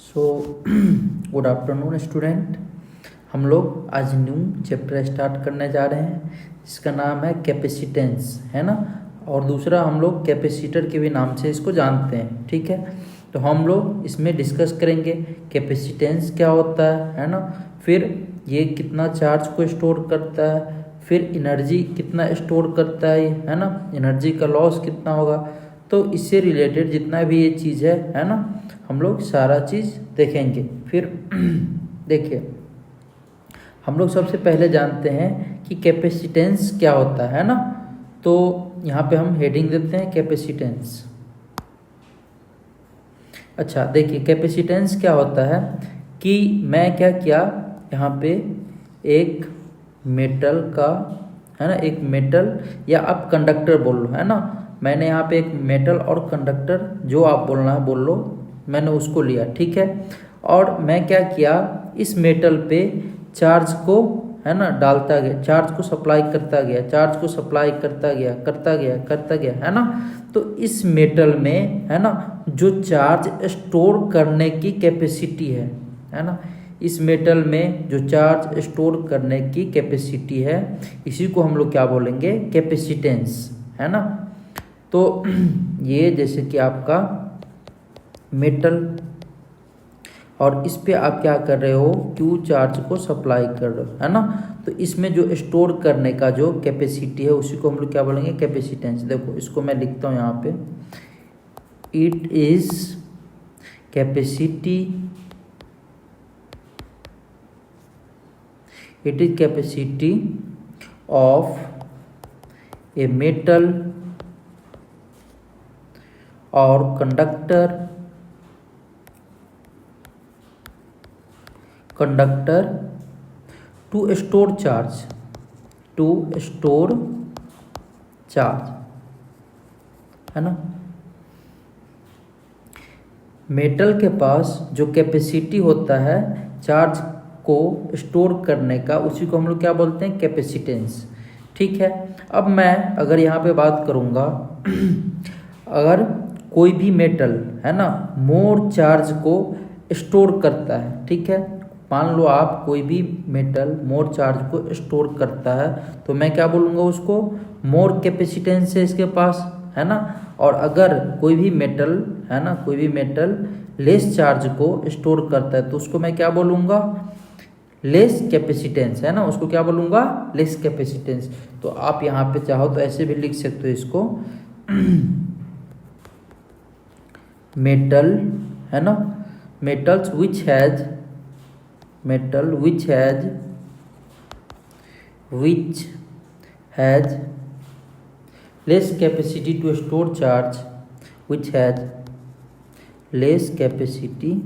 So good afternoon student. हम लोग आज न्यू चैप्टर स्टार्ट करने जा रहे हैं जिसका नाम है कैपेसिटेंस, है ना। और दूसरा हम लोग कैपेसिटर के भी नाम से इसको जानते हैं, ठीक है। तो हम लोग इसमें डिस्कस करेंगे कैपेसिटेंस क्या होता है ना। फिर ये कितना चार्ज को स्टोर करता है, फिर एनर्जी कितना स्टोर करता है ना, एनर्जी का लॉस कितना होगा। तो इससे रिलेटेड जितना भी ये चीज़ है ना, हम लोग सारा चीज़ देखेंगे। फिर देखिए, हम लोग सबसे पहले जानते हैं कि कैपेसिटेंस क्या होता है ना। तो यहाँ पे हम हेडिंग देते हैं कैपेसिटेंस। अच्छा देखिए, कैपेसिटेंस क्या होता है कि मैं क्या किया, यहाँ पे एक मेटल का, है ना, एक मेटल या आप कंडक्टर बोल लो, है ना। मैंने यहाँ पे एक मेटल और कंडक्टर, जो आप बोलना है बोल लो, मैंने उसको लिया, ठीक है। और मैं क्या किया, इस मेटल पे चार्ज को, है ना, डालता गया, चार्ज को सप्लाई करता गया, चार्ज को सप्लाई करता गया, है ना। तो इस मेटल में, है ना, जो चार्ज स्टोर करने की कैपेसिटी है ना, इस मेटल में जो चार्ज स्टोर करने की कैपेसिटी है, इसी को हम लोग क्या बोलेंगे, कैपेसिटेंस, है ना। तो ये जैसे कि आपका मेटल, और इस पे आप क्या कर रहे हो, क्यू चार्ज को सप्लाई कर रहे हो, है ना। तो इसमें जो स्टोर करने का जो कैपेसिटी है, उसी को हम लोग क्या बोलेंगे, कैपेसिटेंस। देखो इसको मैं लिखता हूँ यहाँ पे, it is capacity, it is capacity of a metal और कंडक्टर टू स्टोर चार्ज, है ना। मेटल के पास जो कैपेसिटी होता है चार्ज को स्टोर करने का, उसी को हम लोग क्या बोलते हैं, कैपेसिटेंस, ठीक है। अब मैं अगर यहाँ पे बात करूँगा, अगर कोई भी मेटल, है ना, मोर चार्ज को स्टोर करता है, ठीक है। मान लो आप कोई भी मेटल मोर चार्ज को स्टोर करता है, तो मैं क्या बोलूँगा, उसको मोर कैपेसिटेंस है इसके पास, है ना। और अगर कोई भी मेटल, है ना, कोई भी मेटल लेस चार्ज को स्टोर करता है, तो उसको मैं क्या बोलूँगा, लेस कैपेसिटेंस, है ना, उसको क्या बोलूँगा, लेस कैपेसिटेंस। तो आप यहाँ पे चाहो तो ऐसे भी लिख सकते हो इसको, मेटल, है ना, metals which has less capacity to store charge, which has less capacity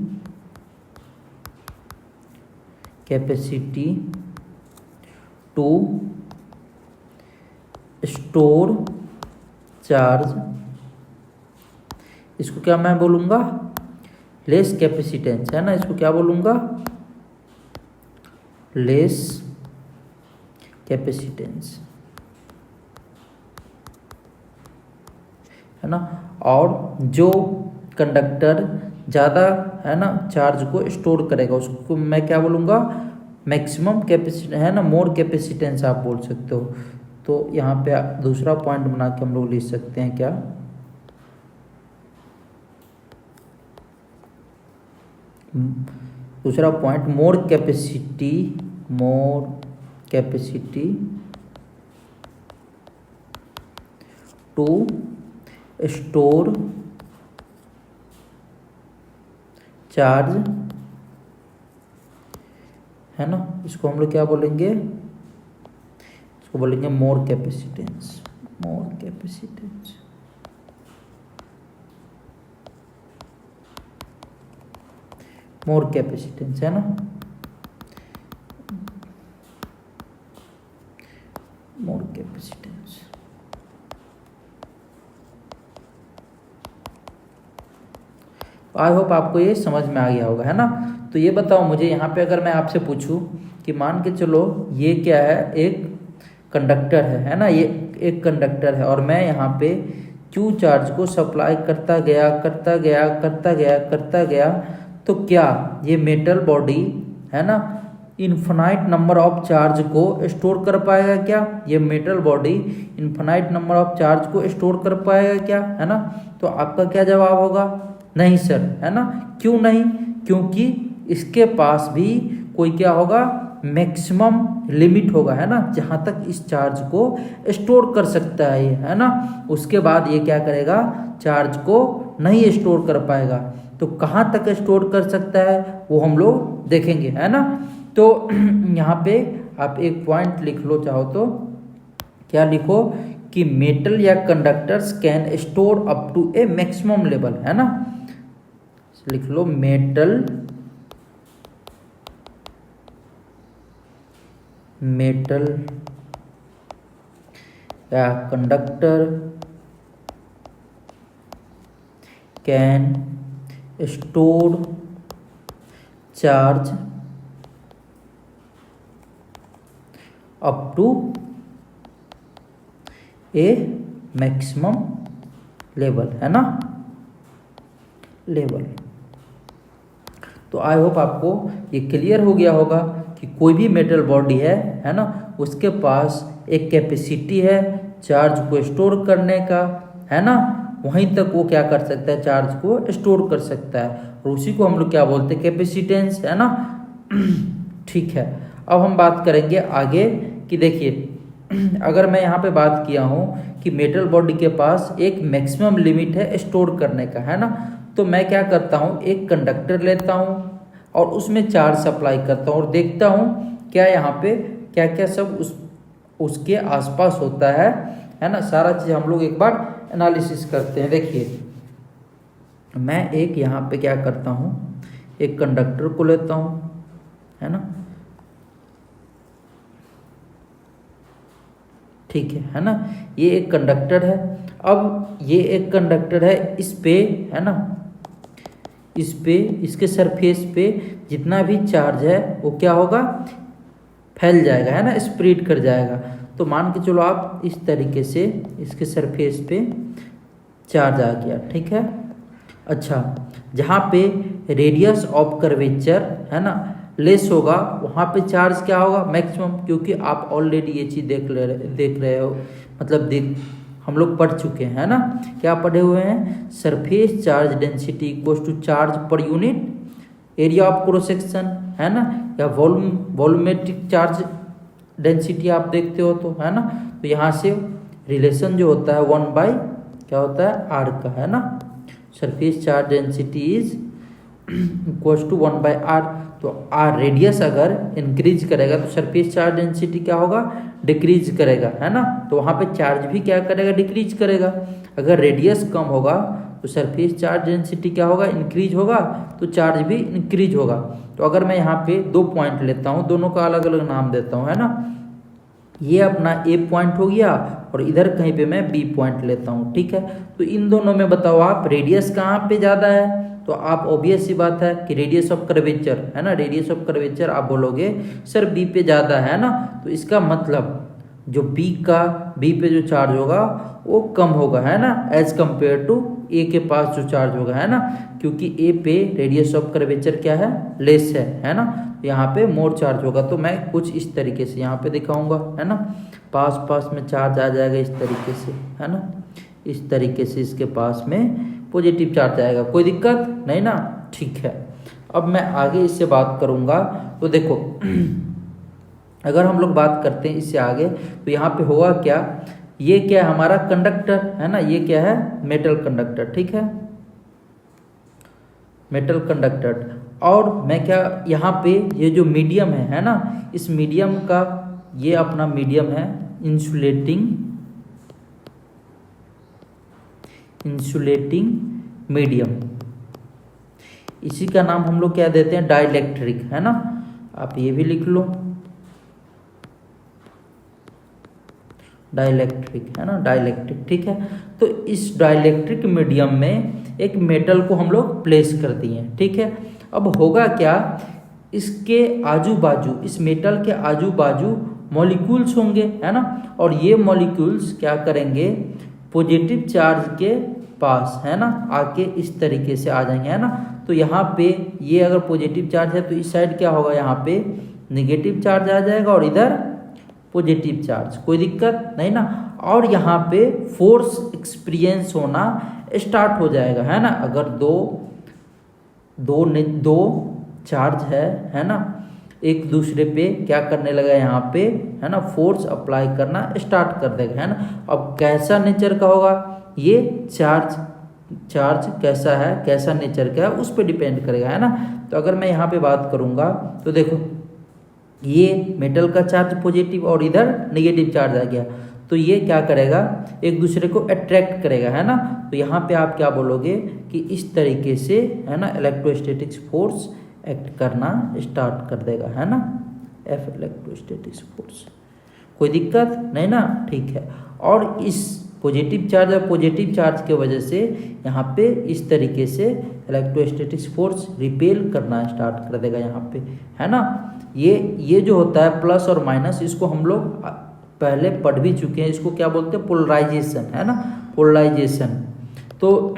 to store charge, इसको क्या मैं बोलूँगा, लेस कैपेसिटेंस, है ना। इसको क्या बोलूँगा, लेस कैपेसिटेंस, है ना। और जो कंडक्टर ज़्यादा, है ना, चार्ज को स्टोर करेगा, उसको मैं क्या बोलूँगा, मैक्सिमम कैपेसिटी, है ना, मोर कैपेसिटेंस आप बोल सकते हो। तो यहाँ पे दूसरा पॉइंट बना के हम लोग लिख सकते हैं क्या, दूसरा point, more capacity to store charge, है ना। इसको हम लोग क्या बोलेंगे, इसको बोलेंगे मोर कैपेसिटेंस, है ना, मोर कैपेसिटेंस। आई होप आपको ये समझ में आ गया होगा, है ना। तो ये बताओ मुझे, यहाँ पे अगर मैं आपसे पूछूं कि मान के चलो ये क्या है, एक कंडक्टर है ना, ये एक कंडक्टर है, और मैं यहाँ पे क्यू चार्ज को सप्लाई करता गया, तो क्या ये मेटल बॉडी है ना इन्फिनाइट नंबर ऑफ चार्ज को स्टोर कर पाएगा क्या? ये metal body infinite number of charge को स्टोर कर पाएगा क्या, है ना? तो आपका क्या जवाब होगा? नहीं सर, है ना? क्यों नहीं? क्योंकि इसके पास भी कोई क्या होगा, मैक्सिमम लिमिट होगा, है ना, जहाँ तक इस चार्ज को स्टोर कर सकता है ये, है ना। उसके बाद ये क्या करेगा, चार्ज को नहीं स्टोर कर पाएगा। तो कहाँ तक स्टोर कर सकता है वो हम लोग देखेंगे, है ना। तो यहाँ पे आप एक पॉइंट लिख लो चाहो तो, क्या लिखो कि मेटल या conductors can store up to a maximum level, है ना। लिख लो मेटल या conductor can store charge up to a maximum level, है ना, लेवल। तो आई होप आपको ये क्लियर हो गया होगा कि कोई भी मेटल बॉडी है ना, उसके पास एक कैपेसिटी है चार्ज को स्टोर करने का, है ना। वहीं तक वो क्या कर सकता है, चार्ज को स्टोर कर सकता है, और उसी को हम लोग क्या बोलते हैं, कैपेसिटेंस, है ना। ठीक है, अब हम बात करेंगे आगे कि देखिए अगर मैं यहाँ पे बात किया हूँ कि मेटल बॉडी के पास एक मैक्सिमम लिमिट है स्टोर करने का, है ना। तो मैं क्या करता हूँ, एक कंडक्टर लेता हूँ और उसमें चार्ज सप्लाई करता हूँ और देखता हूँ क्या यहाँ पे क्या क्या सब उसके आसपास होता है ना। सारा चीज़ हम लोग एक बार एनालिसिस करते हैं। देखिए मैं एक यहाँ पे क्या करता हूँ, एक कंडक्टर को लेता हूँ, है ना, ठीक है ना। ये एक कंडक्टर है। अब ये एक कंडक्टर है, इस पे, है ना, इस पे, इसके सरफेस पे जितना भी चार्ज है वो क्या होगा, फैल जाएगा, है ना, स्प्रेड कर जाएगा। तो मान के चलो आप इस तरीके से इसके सरफेस पे चार्ज आ गया, ठीक है। अच्छा, जहाँ पे रेडियस ऑफ कर्वेचर, है ना, लेस होगा, वहाँ पे चार्ज क्या होगा, मैक्सिमम, क्योंकि आप ऑलरेडी ये चीज़ देख रहे हो, मतलब हम लोग पढ़ चुके हैं, है ना। क्या पढ़े हुए हैं, surface charge density equals to charge पर unit area of cross section, है ना, या वॉल्यूमेट्रिक चार्ज डेंसिटी आप देखते हो तो, है ना। तो यहाँ से रिलेशन जो होता है 1 by क्या होता है, आर का, है ना। Surface charge density is equals to 1 by R. तो आर रेडियस अगर इंक्रीज करेगा तो सरफेस चार्ज डेंसिटी क्या होगा, डिक्रीज करेगा, है ना। तो वहाँ पे चार्ज भी क्या करेगा, डिक्रीज करेगा। अगर रेडियस कम होगा तो सरफेस चार्ज डेंसिटी क्या होगा, इंक्रीज होगा, तो चार्ज भी इंक्रीज होगा। तो अगर मैं यहाँ पे 2 पॉइंट लेता हूँ, दोनों का अलग अलग नाम देता हूँ, है ना। ये अपना ए पॉइंट हो गया और इधर कहीं पे मैं बी पॉइंट लेता हूँ, ठीक है। तो इन दोनों में बताओ आप रेडियस कहाँ पे ज़्यादा है, तो आप ऑब्वियस सी बात है कि रेडियस ऑफ कर्वेचर, है ना, रेडियस ऑफ कर्वेचर आप बोलोगे सर बी पे ज़्यादा है ना। तो इसका मतलब जो बी पे जो चार्ज होगा वो कम होगा, है ना, एज कम्पेयर टू ए के पास जो चार्ज होगा, है ना, क्योंकि ए पे रेडियस ऑफ कर्वेचर क्या है, लेस है ना। यहाँ पे मोर चार्ज होगा। तो मैं कुछ इस तरीके से यहाँ पे दिखाऊंगा, है ना, पास में चार्ज आ जाएगा इस तरीके से, है ना, इस तरीके से इसके पास में पॉजिटिव चार्ज आएगा, कोई दिक्कत नहीं ना, ठीक है। अब मैं आगे इससे बात करूँगा। तो देखो अगर हम लोग बात करते हैं इससे आगे, तो यहाँ पे होगा क्या, ये क्या है हमारा कंडक्टर, है ना, ये क्या है, मेटल कंडक्टर, ठीक है, मेटल कंडक्टर। और मैं क्या यहाँ पे ये जो मीडियम है ना, इस मीडियम का ये अपना मीडियम है इंसुलेटिंग मीडियम। इसी का नाम हम लोग क्या देते हैं, डाइलेक्ट्रिक, है ना। आप ये भी लिख लो, डाइलेक्ट्रिक, है ना, डाइलेक्ट्रिक, ठीक है। तो इस डाइलेक्ट्रिक मीडियम में एक मेटल को हम लोग प्लेस कर दिए, ठीक है। अब होगा क्या, इसके आजू बाजू, इस मेटल के आजू बाजू मॉलिक्यूल्स होंगे, है ना, और ये मॉलिक्यूल्स क्या करेंगे, पॉजिटिव चार्ज के पास, है ना, आके इस तरीके से आ जाएंगे, है ना। तो यहाँ पे ये अगर पॉजिटिव चार्ज है तो इस साइड क्या होगा, यहाँ पे नेगेटिव चार्ज आ जाएगा और इधर पॉजिटिव चार्ज, कोई दिक्कत नहीं ना। और यहाँ पे फोर्स एक्सपीरियंस होना स्टार्ट हो जाएगा, है ना। अगर दो चार्ज है ना, एक दूसरे पे क्या करने लगा यहाँ पे, है ना, फोर्स अप्लाई करना स्टार्ट कर देगा, है ना। अब कैसा नेचर का होगा ये चार्ज कैसा है, कैसा नेचर का है, उस पर डिपेंड करेगा, है ना। तो अगर मैं यहाँ पे बात करूँगा तो देखो ये मेटल का चार्ज पॉजिटिव और इधर नेगेटिव चार्ज आ गया, तो ये क्या करेगा, एक दूसरे को अट्रैक्ट करेगा, है ना। तो यहाँ पे आप क्या बोलोगे कि इस तरीके से, है ना, इलेक्ट्रोस्टैटिक्स फोर्स एक्ट करना स्टार्ट कर देगा, है ना, एफ इलेक्ट्रोस्टैटिक्स फोर्स, कोई दिक्कत नहीं ना, ठीक है। और इस पॉजिटिव चार्ज और पॉजिटिव चार्ज के वजह से यहाँ पे इस तरीके से इलेक्ट्रोस्टैटिक्स फोर्स रिपेल करना स्टार्ट कर देगा यहाँ पे, है ना। ये जो होता है प्लस और माइनस, इसको हम लोग पहले पढ़ भी चुके हैं, इसको क्या बोलते हैं, पोलराइजेशन, है ना, पोलराइजेशन। तो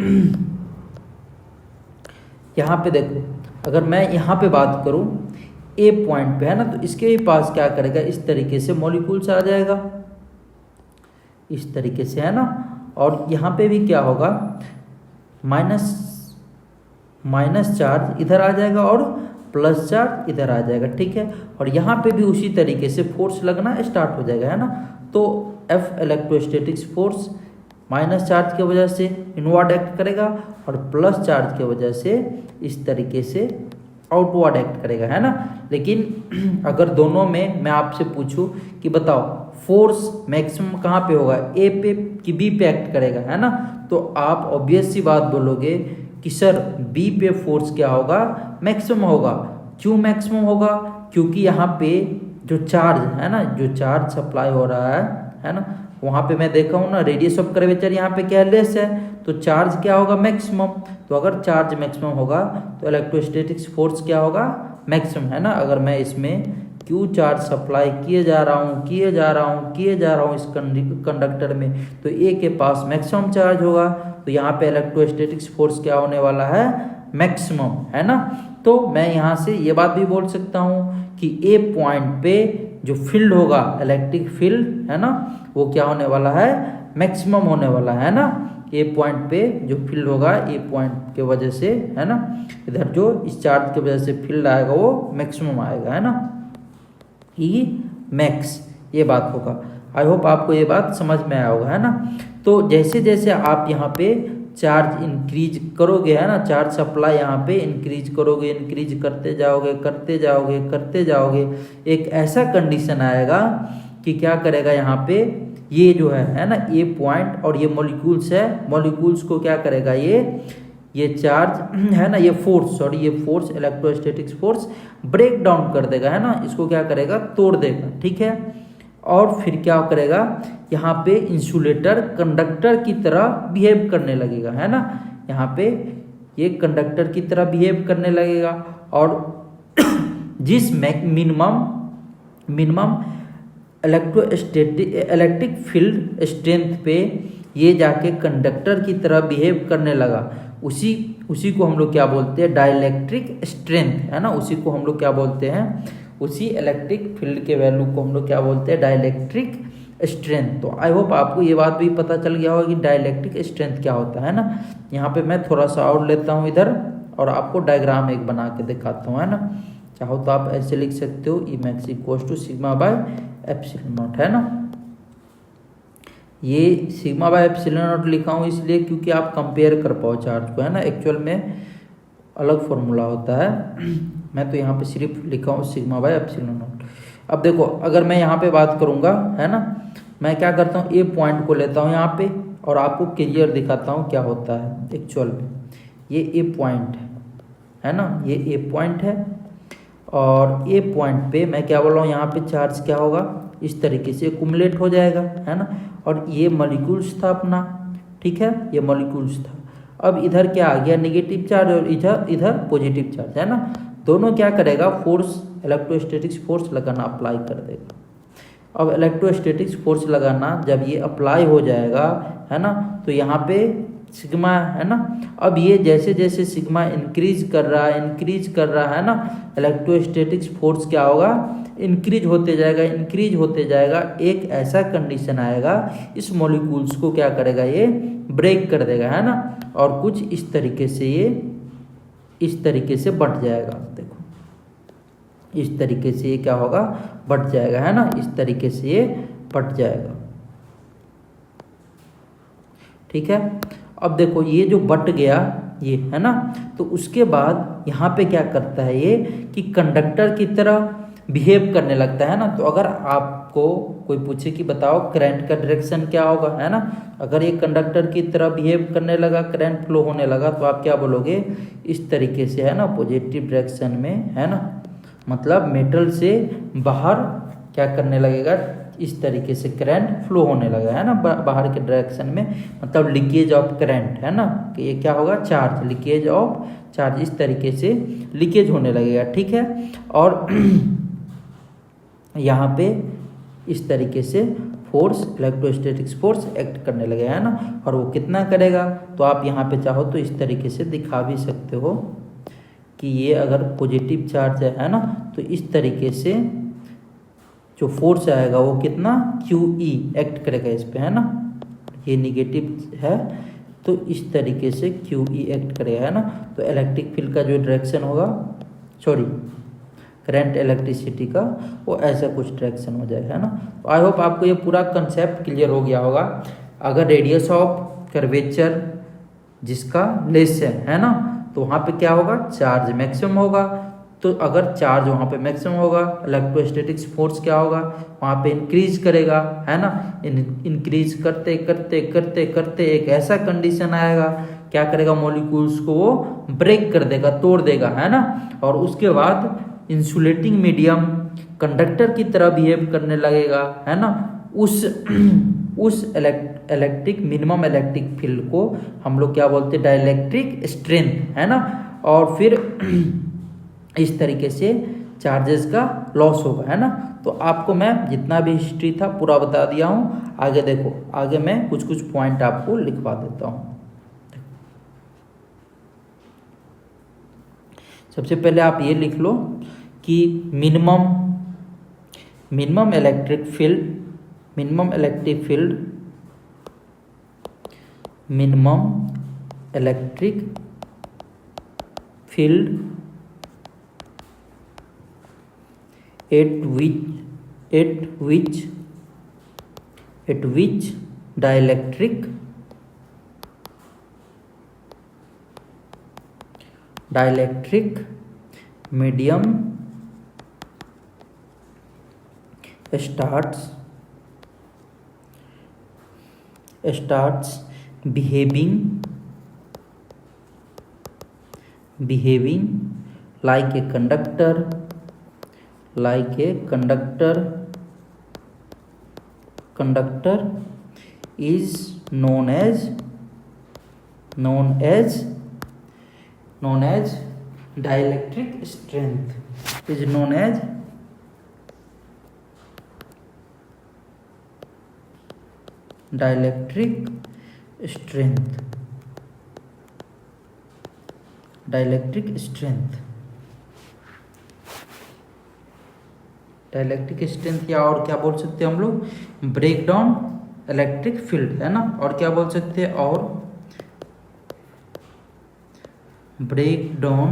यहाँ पे देखो अगर मैं यहाँ पे बात करूँ ए पॉइंट पे, है ना, तो इसके पास क्या करेगा, इस तरीके से मॉलिक्यूल्स आ जाएगा इस तरीके से, है ना। और यहाँ पे भी क्या होगा, माइनस चार्ज इधर आ जाएगा और प्लस चार्ज इधर आ जाएगा, ठीक है। और यहाँ पे भी उसी तरीके से फोर्स लगना स्टार्ट हो जाएगा, है ना। तो F electrostatics force minus charge की वजह से इनवर्ड एक्ट करेगा और प्लस चार्ज की वजह से इस तरीके से आउटवर्ड एक्ट करेगा, है ना। लेकिन अगर दोनों में मैं आपसे पूछूं कि बताओ फोर्स मैक्सिमम कहाँ पे होगा, ए पे कि बी पे एक्ट करेगा, है ना, तो आप ऑब्वियस सी बात बोलोगे कि सर बी पे फोर्स क्या होगा, मैक्सिमम होगा। क्यों मैक्सिमम होगा, क्योंकि यहाँ पे जो चार्ज है ना, जो चार्ज सप्लाई हो रहा है ना, वहाँ पे मैं देखा हूँ ना, रेडियस ऑफ कर्वेचर यहाँ पे क्या लेस है, तो चार्ज क्या होगा, मैक्सिमम। तो अगर चार्ज मैक्सिमम होगा तो इलेक्ट्रोस्टैटिक्स फोर्स क्या होगा, मैक्सिमम, है ना। अगर मैं इसमें क्यू चार्ज सप्लाई किए जा रहा हूँ इस कंडक्टर में, तो ए के पास मैक्सिमम चार्ज होगा, तो यहाँ पे इलेक्ट्रोस्टैटिक्स फोर्स क्या होने वाला है, मैक्सिमम, है ना। तो मैं यहाँ से ये बात भी बोल सकता हूँ कि ए पॉइंट पे जो फील्ड होगा, इलेक्ट्रिक फील्ड, है ना, वो क्या होने वाला है, मैक्सिमम होने वाला है ना। ए पॉइंट पे जो फील्ड होगा, ए पॉइंट के वजह से, है ना, इधर जो इस चार्ज की वजह से फील्ड आएगा वो मैक्सिमम आएगा, है ना, ई मैक्स, ये बात होगा। आई होप आपको ये बात समझ में आया होगा, है ना। तो जैसे जैसे आप यहाँ पे चार्ज इंक्रीज करोगे, है ना, चार्ज सप्लाई यहाँ पे इंक्रीज करोगे, इंक्रीज करते जाओगे, एक ऐसा कंडीशन आएगा कि क्या करेगा, यहाँ पे ये जो है ना, ए पॉइंट और ये मॉलिक्यूल्स है, मॉलिक्यूल्स को क्या करेगा, ये चार्ज है ना, ये force electrostatics force break down कर देगा, है ना, इसको क्या करेगा, तोड़ देगा, ठीक है। और फिर क्या करेगा, यहाँ पे इंसुलेटर कंडक्टर की तरह बिहेव करने लगेगा, है ना, यहाँ पे ये कंडक्टर की तरह बिहेव करने लगेगा। और जिस मिनिमम इलेक्ट्रिक फील्ड स्ट्रेंथ पे ये जाके कंडक्टर की तरह बिहेव करने लगा, उसी को हम लोग क्या बोलते हैं, डाइलेक्ट्रिक स्ट्रेंथ, है ना, उसी को हम लोग क्या बोलते हैं, उसी इलेक्ट्रिक फील्ड के वैल्यू को हम लोग क्या बोलते हैं, डाइलेक्ट्रिक स्ट्रेंथ। तो आई होप आपको ये बात भी पता चल गया होगा कि डाइलेक्ट्रिक स्ट्रेंथ क्या होता है ना। यहाँ पे मैं थोड़ा सा और लेता हूँ इधर और आपको डायग्राम एक बना के दिखाता हूँ, है ना। चाहो तो आप ऐसे लिख सकते हो, E max equals to sigma by epsilon naught, है ना। ये सिग्मा बाय एप्सिलॉन नॉट लिखा हूँ इसलिए क्योंकि आप कंपेयर कर पाओ चार्ज को, है ना, एक्चुअल में अलग फॉर्मूला होता है, मैं तो यहाँ पे सिर्फ लिखा हूँ सिग्मा बाय एप्सिलॉन नॉट। अब देखो अगर मैं यहाँ पे बात करूँगा, है ना, मैं क्या करता हूँ, ए पॉइंट को लेता हूँ यहाँ पे और आपको क्लियर दिखाता हूँ क्या होता है एक्चुअल में। ये ए पॉइंट है ना, ये ए पॉइंट है और ए पॉइंट पे मैं क्या बोल रहा हूँ, यहाँ पे चार्ज क्या होगा, इस तरीके से एक्युमुलेट हो जाएगा, है ना। और ये मॉलिक्यूल्स था अपना, ठीक है, ये मॉलिक्यूल्स था। अब इधर क्या आ गया, नेगेटिव चार्ज और इधर पॉजिटिव चार्ज, है ना। दोनों क्या करेगा, फोर्स इलेक्ट्रोस्टैटिक्स फोर्स लगाना अप्लाई कर देगा। अब इलेक्ट्रोस्टैटिक्स फोर्स लगाना जब ये अप्लाई हो जाएगा, है ना, तो यहाँ पे सिग्मा है ना। अब ये जैसे जैसे सिग्मा इंक्रीज कर रहा है ना, इलेक्ट्रोस्टैटिक्स फोर्स क्या होगा, इंक्रीज होते जाएगा। एक ऐसा कंडीशन आएगा इस मॉलिक्यूल्स को क्या करेगा, ये ब्रेक कर देगा, है ना। और कुछ इस तरीके से बढ़ जाएगा। देखो इस तरीके से ये क्या होगा, बढ़ जाएगा, है ना। इस तरीके से ये बढ़ जाएगा, ठीक है। अब देखो ये जो बट गया ये, है ना, तो उसके बाद यहाँ पे क्या करता है ये कि कंडक्टर की तरह बिहेव करने लगता है ना। तो अगर आपको कोई पूछे कि बताओ करंट का डायरेक्शन क्या होगा, है ना, अगर ये कंडक्टर की तरह बिहेव करने लगा, करंट फ्लो होने लगा, तो आप क्या बोलोगे, इस तरीके से, है ना, पॉजिटिव डायरेक्शन में, है ना, मतलब मेटल से बाहर क्या करने लगेगा, इस तरीके से करंट फ्लो होने लगा, है ना, बाहर के डायरेक्शन में, मतलब लीकेज ऑफ करंट, है ना, कि ये क्या होगा, चार्ज, लीकेज ऑफ चार्ज, इस तरीके से लीकेज होने लगेगा, ठीक है। और यहाँ पे इस तरीके से फोर्स, इलेक्ट्रोस्टैटिक्स फोर्स एक्ट करने लगेगा, है ना। और वो कितना करेगा, तो आप यहाँ पे चाहो तो इस तरीके से दिखा भी सकते हो कि ये अगर पॉजिटिव चार्ज है ना, तो इस तरीके से जो फोर्स आएगा वो कितना, QE एक्ट करेगा इस पे, है ना। ये निगेटिव है तो इस तरीके से QE एक्ट करेगा, है ना। तो इलेक्ट्रिक फील्ड का जो डायरेक्शन होगा, करंट इलेक्ट्रिसिटी का, वो ऐसा कुछ डायरेक्शन हो जाएगा, है ना। तो आई होप आपको ये पूरा कंसेप्ट क्लियर हो गया होगा। अगर रेडियस ऑफ कर्वेचर जिसका लेस है ना, तो वहाँ पे क्या होगा, चार्ज मैक्सिमम होगा। तो अगर चार्ज वहाँ पे मैक्सिमम होगा, इलेक्ट्रोस्टैटिक्स फोर्स क्या होगा, वहाँ पे इंक्रीज करेगा, है ना। इंक्रीज करते करते करते करते एक ऐसा कंडीशन आएगा, क्या करेगा, मॉलिक्यूल्स को वो ब्रेक कर देगा, तोड़ देगा, है ना। और उसके बाद इंसुलेटिंग मीडियम कंडक्टर की तरह बिहेव करने लगेगा, है ना। उस इलेक्ट्रिक मिनिमम इलेक्ट्रिक फील्ड को हम लोग क्या बोलते हैं, डाइलेक्ट्रिक स्ट्रेंथ, है ना। और फिर इस तरीके से चार्जेस का लॉस होगा, है ना। तो आपको मैं जितना भी हिस्ट्री था पूरा बता दिया हूँ। आगे देखो, आगे मैं कुछ कुछ पॉइंट आपको लिखवा देता हूँ। सबसे पहले आप ये लिख लो कि minimum electric field, minimum electric field at which dielectric medium starts behaving like a conductor is known as dielectric strength, is known as dielectric strength, dielectric strength, या और क्या बोल सकते हैं हम लोग, ब्रेक डाउन इलेक्ट्रिक फील्ड, है ना। और क्या बोल सकते हैं, और break down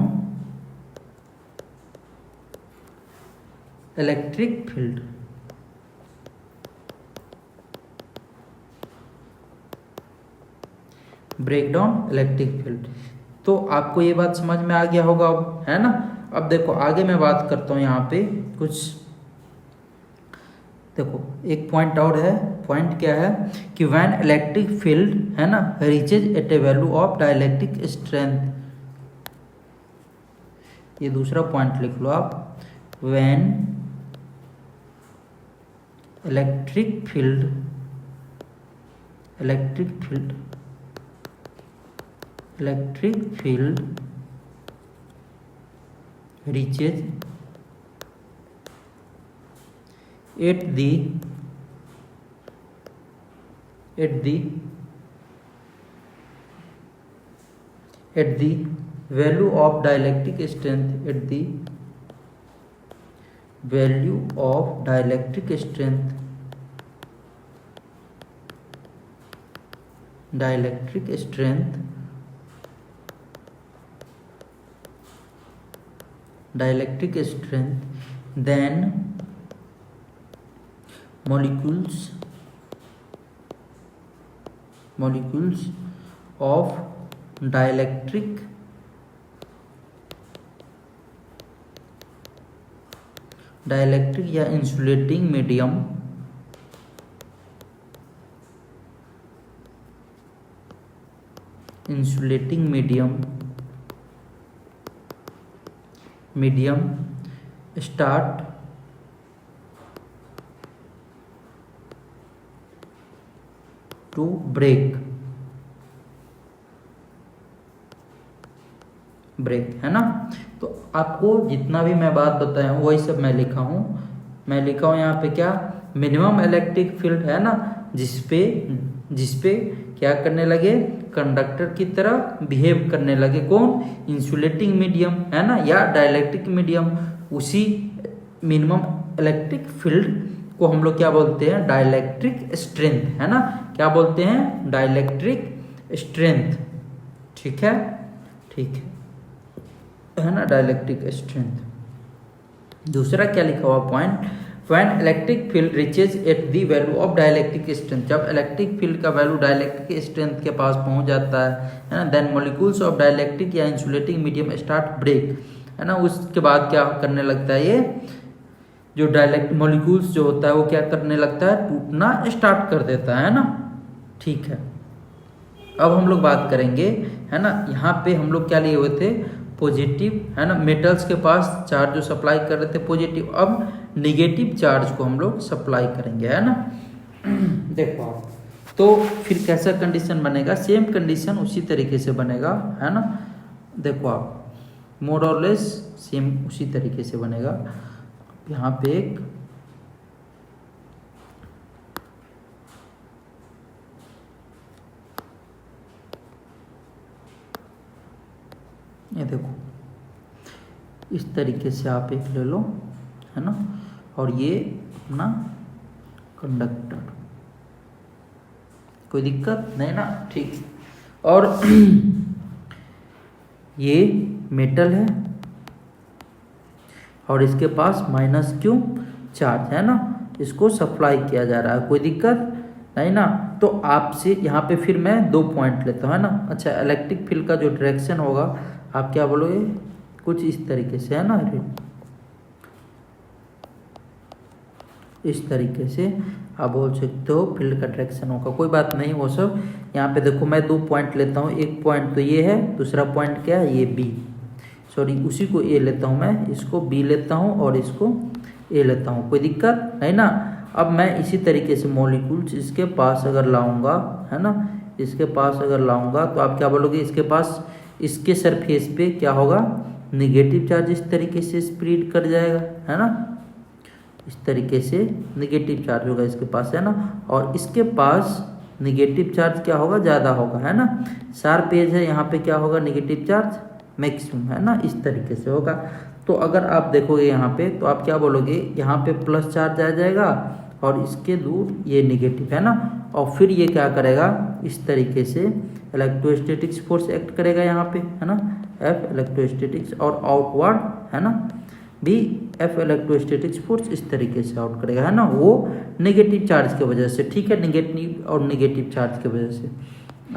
electric field, break down electric field. तो आपको ये बात समझ में आ गया होगा अब, है ना। अब देखो आगे मैं बात करता हूँ यहाँ पे कुछ, देखो एक पॉइंट और है। पॉइंट क्या है कि व्हेन इलेक्ट्रिक फील्ड, है ना, reaches at a value of dielectric strength, ये दूसरा पॉइंट लिख लो आप, when electric field reaches at the at the value of dielectric strength, at the value of dielectric strength, then molecules of dielectric या insulating medium start to break, है ना। तो आपको जितना भी मैं बात बताया हूँ वही सब मैं लिखा हूँ यहाँ पे क्या, मिनिमम इलेक्ट्रिक फील्ड है ना, जिसपे क्या करने लगे, कंडक्टर की तरह बिहेव करने लगे, कौन, इंसुलेटिंग मीडियम, है ना, या डाइलेक्ट्रिक मीडियम। उसी मिनिमम इलेक्ट्रिक फील्ड को हम लोग क्या बोलते हैं, डाइलेक्ट्रिक स्ट्रेंथ, है ना, क्या बोलते हैं, डाइलेक्ट्रिक स्ट्रेंथ। ठीक है ना, डाइलेक्ट्रिक स्ट्रेंथ। दूसरा क्या लिखा हुआ point, when electric field reaches at the value of dielectric strength, जब इलेक्ट्रिक फील्ड का वैल्यू डाइलेक्ट्रिक स्ट्रेंथ के पास पहुंच जाता है ना, देन मॉलिक्यूल्स ऑफ डाइलेक्ट्रिक या इंसुलेटिंग मीडियम स्टार्ट ब्रेक, है ना। उसके बाद क्या करने लगता है, ये जो डाइलेक्ट मॉलिक्यूल्स जो होता है वो क्या करने लगता है, टूटना स्टार्ट कर देता है ना। ठीक है, अब हम लोग बात करेंगे, है ना, यहाँ पे हम लोग क्या लिए हुए थे, पॉजिटिव, है ना, मेटल्स के पास चार्ज जो सप्लाई कर रहे थे पॉजिटिव, अब निगेटिव चार्ज को हम लोग सप्लाई करेंगे, है ना। देखो आप, तो फिर कैसा कंडीशन बनेगा, सेम कंडीशन उसी तरीके से बनेगा, है ना। देखो आप, मोर और लेस सेम उसी तरीके से बनेगा। यहाँ पे एक ये देखो, इस तरीके से आप एक ले लो, है ना, और ये अपना कंडक्टर, कोई दिक्कत नहीं ना, ठीक। और ये मेटल है और इसके पास माइनस क्यू चार्ज, है ना, इसको सप्लाई किया जा रहा है, कोई दिक्कत नहीं ना। तो आपसे यहाँ पे फिर मैं 2 पॉइंट लेता हूँ, है ना। अच्छा, इलेक्ट्रिक फील्ड का जो डायरेक्शन होगा आप क्या बोलोगे, कुछ इस तरीके से, है ना, इस तरीके से आप बोल सकते हो फील्ड का डायरेक्शन होगा, कोई बात नहीं वो सब। यहाँ पे देखो मैं 2 पॉइंट लेता हूँ, एक पॉइंट तो ये है, दूसरा पॉइंट क्या है, ये बी, सॉरी उसी को ए लेता हूँ मैं, इसको बी लेता हूँ और इसको ए लेता हूँ, कोई दिक्कत नहीं ना। अब मैं इसी तरीके से मॉलिक्यूल्स इसके पास अगर लाऊंगा, है ना, इसके पास अगर लाऊंगा तो आप क्या बोलोगे, इसके पास, इसके सरफेस पे क्या होगा, निगेटिव चार्ज इस तरीके से स्प्रेड कर जाएगा, है ना, इस तरीके से निगेटिव चार्ज होगा इसके पास, है ना, और इसके पास निगेटिव चार्ज क्या होगा, ज़्यादा होगा, है ना। शार्प एज है, यहाँ पे क्या होगा, निगेटिव चार्ज मैक्सिमम, है ना, इस तरीके से होगा। तो अगर आप देखोगे यहाँ पे तो आप क्या बोलोगे, यहाँ पे प्लस चार्ज आ जाएगा और इसके दूर ये निगेटिव, है ना, और फिर ये क्या करेगा, इस तरीके से इलेक्ट्रोस्टैटिक्स फोर्स एक्ट करेगा यहाँ पे, है ना, एफ इलेक्ट्रोस्टैटिक्स, और आउटवर्ड, है ना, भी एफ इलेक्ट्रोस्टैटिक्स फोर्स इस तरीके से आउट करेगा, है ना, वो नेगेटिव चार्ज की वजह से। ठीक है, नेगेटिव और नेगेटिव चार्ज की वजह से।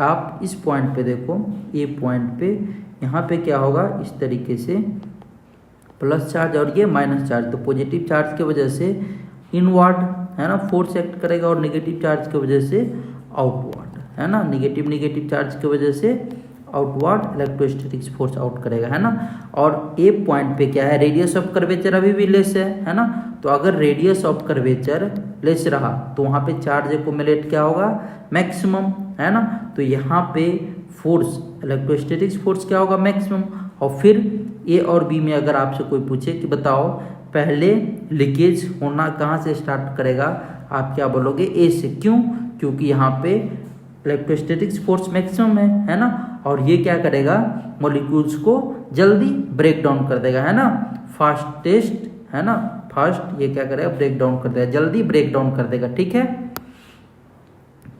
आप इस पॉइंट पे देखो, ये पॉइंट पे यहाँ पे क्या होगा, इस तरीके से प्लस चार्ज और ये माइनस चार्ज, तो पॉजिटिव चार्ज की वजह से इनवर्ड, है ना, फोर्स एक्ट करेगा, और नेगेटिव चार्ज की वजह से आउटवर्ड, है ना, नेगेटिव चार्ज की वजह से आउटवर्ड इलेक्ट्रोस्टैटिक्स फोर्स आउट करेगा, है ना। और ए पॉइंट पे क्या है, रेडियस ऑफ कर्वेचर अभी भी लेस है ना, तो अगर रेडियस ऑफ कर्वेचर लेस रहा तो वहाँ पे चार्ज एक्युमुलेट क्या होगा, मैक्सिमम, है ना। तो यहाँ पे फोर्स, इलेक्ट्रोस्टैटिक्स फोर्स क्या होगा, मैक्सिमम। और फिर ए और बी में अगर आपसे कोई पूछे कि बताओ पहले लीकेज होना कहाँ से स्टार्ट करेगा, आप क्या बोलोगे, ए से। क्यों, क्योंकि यहाँ पे इलेक्ट्रोस्टैटिक्स फोर्स मैक्सिमम है ना, और ये क्या करेगा, मॉलिक्यूल्स को जल्दी ब्रेक डाउन कर देगा, है ना, फास्टेस्ट, है ना, फास्ट ये क्या करेगा, ब्रेक डाउन कर देगा, जल्दी ब्रेक डाउन कर देगा, ठीक है।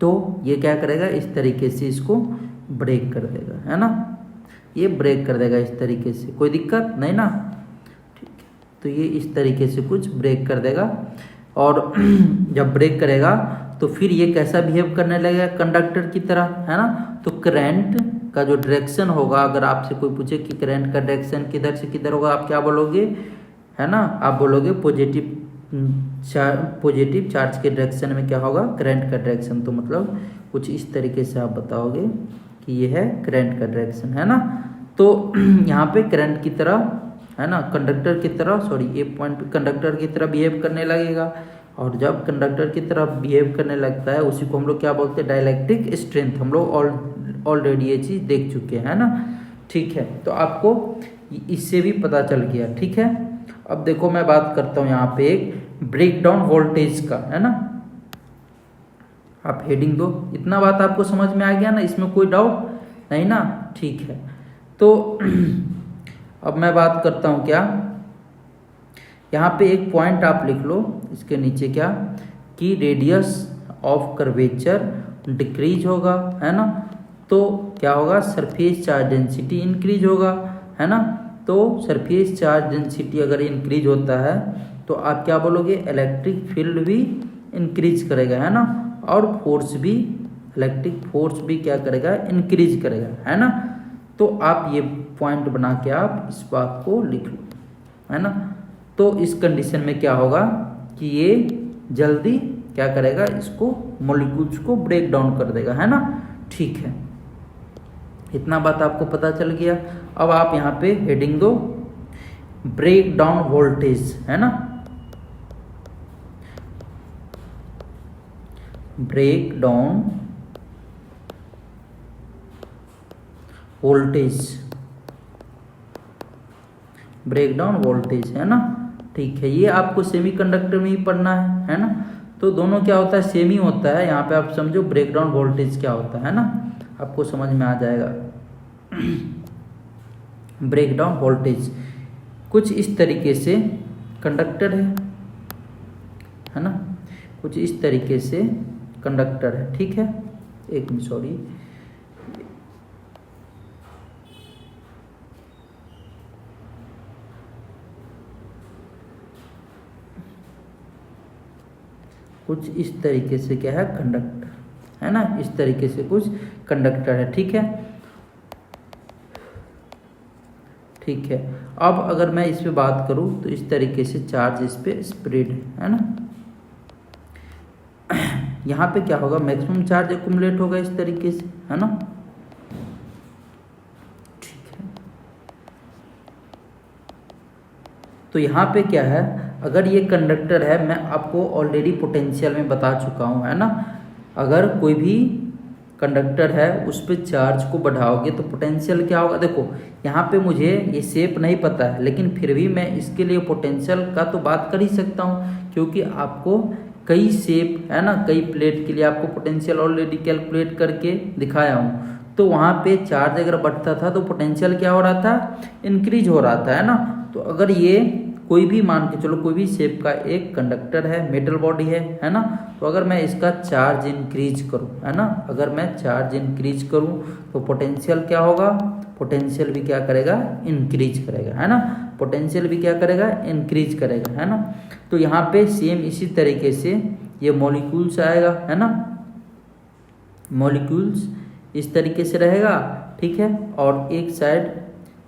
तो ये क्या करेगा, इस तरीके से इसको ब्रेक कर देगा, है ना, ये ब्रेक कर देगा इस तरीके से, कोई दिक्कत नहीं ना, ठीक है। तो ये इस तरीके से कुछ ब्रेक कर देगा, और जब ब्रेक करेगा तो फिर ये कैसा बिहेव करने लगेगा, कंडक्टर की तरह, है ना। तो करंट का जो डायरेक्शन होगा, अगर आपसे कोई पूछे कि करंट का डायरेक्शन किधर से किधर होगा, आप क्या बोलोगे, है ना, आप बोलोगे पॉजिटिव चार्ज के डायरेक्शन में क्या होगा, करंट का डायरेक्शन। तो मतलब कुछ इस तरीके से आप बताओगे कि ये है करंट का डायरेक्शन, है ना। तो यहाँ पे करंट की तरह, है ना, कंडक्टर की तरह, सॉरी ये पॉइंट पे कंडक्टर की तरह बिहेव करने लगेगा, और जब कंडक्टर की तरह बिहेव करने लगता है उसी को हम लोग क्या बोलते हैं, डाइलेक्ट्रिक स्ट्रेंथ। हम लोग ऑलरेडी ये चीज़ देख चुके हैं, है ना, ठीक है। तो आपको इससे भी पता चल गया, ठीक है। अब देखो मैं बात करता हूँ यहाँ पे एक ब्रेकडाउन वोल्टेज का, है ना, आप हेडिंग दो, इतना बात आपको समझ में आ गया ना, इसमें कोई डाउट नहीं ना, ठीक है। तो अब मैं बात करता हूँ क्या, यहाँ पे एक पॉइंट आप लिख लो इसके नीचे, क्या कि रेडियस ऑफ कर्वेचर डिक्रीज होगा, है ना। तो क्या होगा, सरफेस चार्ज डेंसिटी इंक्रीज होगा, है ना। तो सरफेस चार्ज डेंसिटी अगर इंक्रीज होता है तो आप क्या बोलोगे, इलेक्ट्रिक फील्ड भी इंक्रीज करेगा, है ना, और फोर्स भी, इलेक्ट्रिक फोर्स भी क्या करेगा, इंक्रीज करेगा, है ना। तो आप ये पॉइंट बना के आप इस बात को लिख लो, है ना। तो इस कंडीशन में क्या होगा कि ये जल्दी क्या करेगा, इसको मॉलिक्यूल्स को ब्रेक डाउन कर देगा, है ना, ठीक है। इतना बात आपको पता चल गया। अब आप यहाँ पे हेडिंग दो ब्रेक डाउन वोल्टेज, है ना, break down voltage, break down voltage, है ना, ठीक है। ये आपको सेमीकंडक्टर में ही पढ़ना है ना। तो दोनों क्या होता है, सेम ही होता है। यहाँ पे आप समझो ब्रेक डाउन वोल्टेज क्या होता है ना, आपको समझ में आ जाएगा। ब्रेक डाउन वोल्टेज कुछ इस तरीके से कंडक्टर है ना, कुछ इस तरीके से कंडक्टर है, ठीक है। एक मिनट, सॉरी, कुछ इस तरीके से क्या है, कंडक्टर, है ना, इस तरीके से कुछ कंडक्टर है, ठीक है, ठीक है। अब अगर मैं इस पे बात करूं तो इस तरीके से चार्ज इस पे स्प्रेड है ना, यहाँ पे क्या होगा, मैक्सिमम चार्ज एक्युमुलेट होगा इस तरीके से, है ना, ठीक है। तो यहाँ पे क्या है, अगर ये कंडक्टर है, मैं आपको ऑलरेडी पोटेंशियल में बता चुका हूँ, है ना। अगर कोई भी कंडक्टर है उस पर चार्ज को बढ़ाओगे तो पोटेंशियल क्या होगा। देखो यहाँ पे मुझे ये शेप नहीं पता है, लेकिन फिर भी मैं इसके लिए पोटेंशियल का तो बात कर ही सकता हूँ, क्योंकि आपको कई शेप, है ना, कई प्लेट के लिए आपको पोटेंशियल ऑलरेडी कैलकुलेट करके दिखाया हूँ। तो वहाँ पे चार्ज अगर बढ़ता था तो पोटेंशियल क्या हो रहा था, इंक्रीज हो रहा था, है ना। तो अगर ये कोई भी मान के चलो, कोई भी शेप का एक कंडक्टर है, मेटल बॉडी है ना, तो अगर मैं इसका चार्ज इंक्रीज करूं, है ना, अगर मैं चार्ज इंक्रीज करूं तो पोटेंशियल क्या होगा, पोटेंशियल भी क्या करेगा, इंक्रीज करेगा, है ना, पोटेंशियल भी क्या करेगा, इंक्रीज करेगा, है ना। तो यहाँ पे सेम इसी तरीके से ये मॉलिक्यूल्स आएगा, है ना, मॉलिक्यूल्स इस तरीके से रहेगा, ठीक है। और एक साइड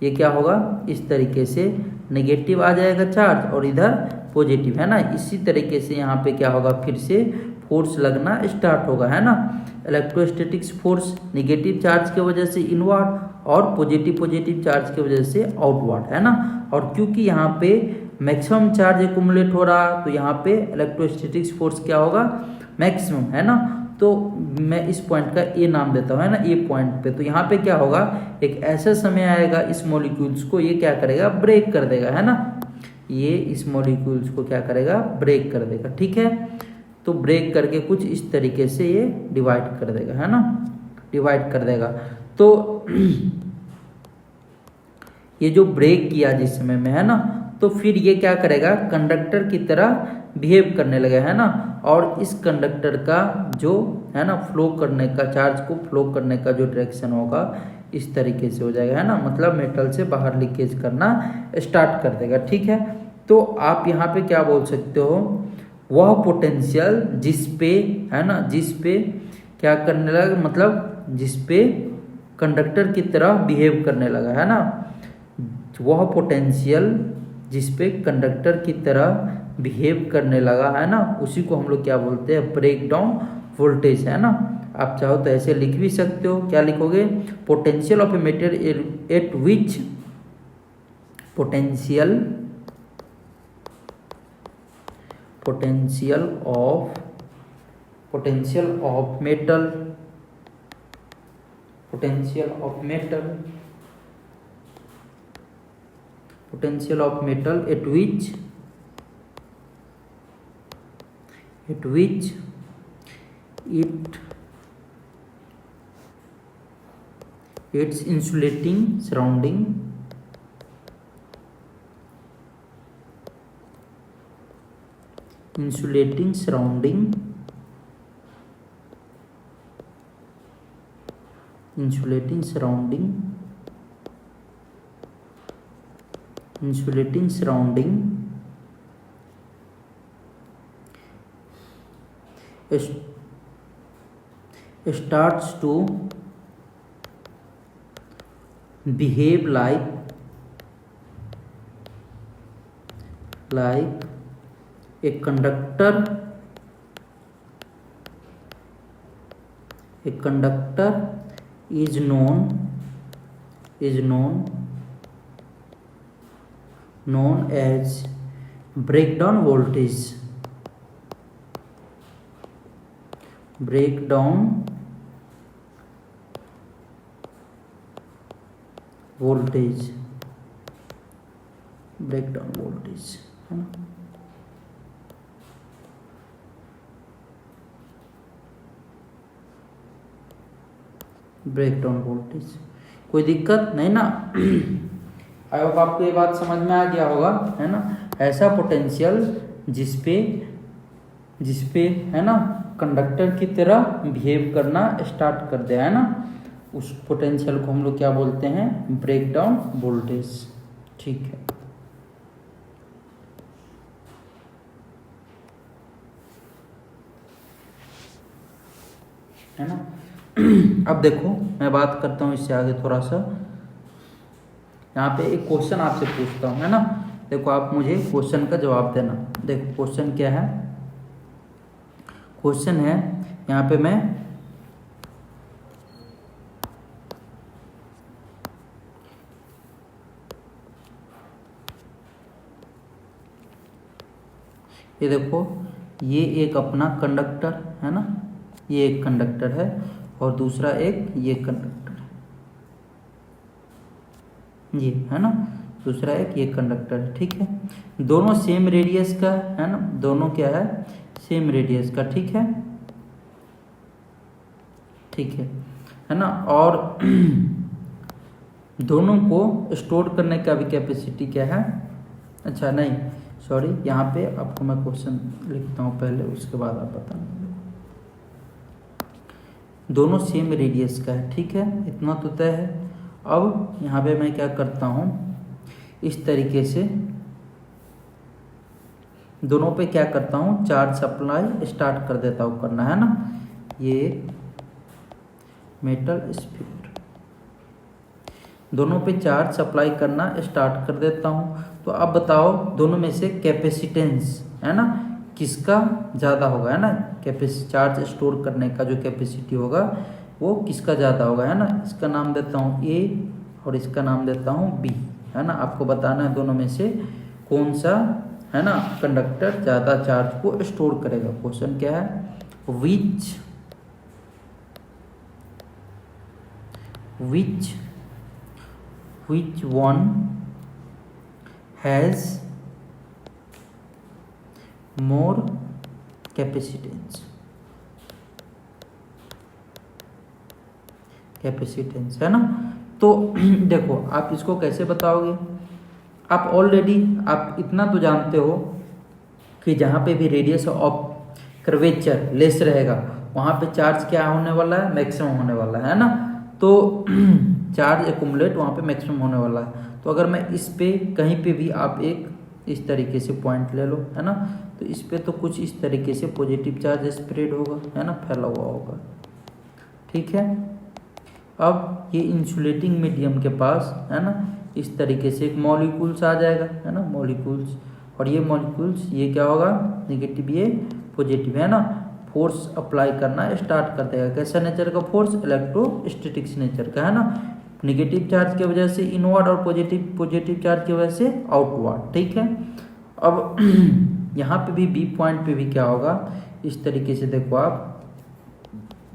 ये क्या होगा, इस तरीके से नेगेटिव आ जाएगा चार्ज और इधर पॉजिटिव, है ना। इसी तरीके से यहाँ पे क्या होगा, फिर से फोर्स लगना स्टार्ट होगा, है ना। इलेक्ट्रोस्टैटिक्स फोर्स नेगेटिव चार्ज की वजह से इनवर्ड और पॉजिटिव चार्ज की वजह से आउटवर्ड, है ना। और क्योंकि यहाँ पे मैक्सिमम चार्ज एक्युमुलेट हो रहा, तो यहाँ पे इलेक्ट्रोस्टैटिक्स फोर्स क्या होगा, मैक्सिमम, है ना। तो मैं इस पॉइंट का ए नाम देता हूँ, है ना, ए पॉइंट पे। तो यहाँ पे क्या होगा, एक ऐसा समय आएगा इस मॉलिक्यूल्स को ये क्या करेगा, ब्रेक कर देगा, है ना, ये इस मॉलिक्यूल्स को क्या करेगा, ब्रेक कर देगा, ठीक है। तो ब्रेक करके कुछ इस तरीके से ये डिवाइड कर देगा, है ना, डिवाइड कर देगा। तो ये जो ब्रेक किया जिस समय में, है ना, तो फिर ये क्या करेगा, कंडक्टर की तरह बिहेव करने लगा, है ना। और इस कंडक्टर का जो है ना फ्लो करने का, चार्ज को फ्लो करने का जो डायरेक्शन होगा इस तरीके से हो जाएगा, है ना, मतलब मेटल से बाहर लीकेज करना स्टार्ट कर देगा। ठीक है, तो आप यहाँ पे क्या बोल सकते हो, वह पोटेंशियल जिस पे, है ना, जिस पे क्या करने लगा, मतलब जिस पे कंडक्टर की तरह बिहेव करने लगा, है ना, वह पोटेंशियल जिस पे कंडक्टर की तरह बिहेव करने लगा, है ना, उसी को हम लोग क्या बोलते हैं, ब्रेक डाउन वोल्टेज, है ना। आप चाहो तो ऐसे लिख भी सकते हो, क्या लिखोगे, potential of a material at which potential of metal at which its insulating surrounding starts to behave like a conductor is known as breakdown voltage. breakdown voltage है ना। ब्रेकडाउन वोल्टेज, कोई दिक्कत नहीं ना। आई होप आपको ये बात समझ में आ गया होगा, है ना। ऐसा पोटेंशियल जिसपे है ना कंडक्टर की तरह बिहेव करना स्टार्ट कर दिया, है ना, उस पोटेंशियल को हम लोग क्या बोलते हैं, ब्रेकडाउन वोल्टेज। ठीक है ना। अब देखो मैं बात करता हूँ इससे आगे थोड़ा सा, यहाँ पे एक क्वेश्चन आपसे पूछता हूँ, है ना। देखो आप मुझे क्वेश्चन का जवाब देना। देखो क्वेश्चन क्या है, क्वेश्चन है यहाँ पे मैं ये देखो, ये एक अपना कंडक्टर है ना, ये एक कंडक्टर है और दूसरा एक ये कंडक्टर ये है ना, दूसरा एक ये कंडक्टर है। ठीक है, दोनों सेम रेडियस का है ना, दोनों क्या है, सेम रेडियस का। ठीक है, ठीक है ना। और दोनों को स्टोर करने का भी कैपेसिटी क्या है, अच्छा नहीं सॉरी, यहाँ पे आपको मैं क्वेश्चन लिखता हूँ पहले, उसके बाद आप बताना। दोनों सेम रेडियस का है, ठीक है, इतना तो तय है। अब यहाँ पे मैं क्या करता हूँ, इस तरीके से दोनों पे क्या करता हूँ, चार्ज सप्लाई स्टार्ट कर देता हूँ करना, है ना। ये मेटल स्फीयर, दोनों पे चार्ज सप्लाई करना स्टार्ट कर देता हूँ। तो अब बताओ दोनों में से कैपेसिटेंस है ना किसका ज़्यादा होगा, है ना, चार्ज स्टोर करने का जो कैपेसिटी होगा वो किसका ज़्यादा होगा, है ना। इसका नाम देता हूँ ए और इसका नाम देता हूँ बी, है ना। आपको बताना है दोनों में से कौन सा है ना कंडक्टर ज़्यादा चार्ज को स्टोर करेगा। क्वेश्चन क्या है, which one has more capacitance, capacitance, है ना। तो देखो आप इसको कैसे बताओगे, आप ऑलरेडी आप इतना तो जानते हो कि जहाँ पे भी रेडियस ऑफ कर्वेचर लेस रहेगा वहाँ पे चार्ज क्या होने वाला है, मैक्सिमम होने वाला है ना। तो चार्ज एक्युमुलेट वहाँ पे मैक्सिमम होने वाला है। तो अगर मैं इस पे कहीं पे भी आप एक इस तरीके से पॉइंट ले लो, है ना, तो इस पे तो कुछ इस तरीके से पॉजिटिव चार्ज स्प्रेड होगा, है ना, फैला हुआ होगा, ठीक है। अब ये इंसुलेटिंग मीडियम के पास, है ना, इस तरीके से एक मॉलिक्यूल्स आ जाएगा, है ना, मॉलिक्यूल्स, और ये मॉलिक्यूल्स ये क्या होगा, नेगेटिव ये पॉजिटिव, है ना, फोर्स अप्लाई करना स्टार्ट कर देगा। कैसा नेचर का फोर्स, इलेक्ट्रोस्टैटिक्स नेचर का, है ना, नेगेटिव चार्ज की वजह से इनवर्ड और पॉजिटिव चार्ज की वजह से आउटवर्ड, ठीक है। अब यहाँ पे भी बी पॉइंट पे भी क्या होगा, इस तरीके से देखो आप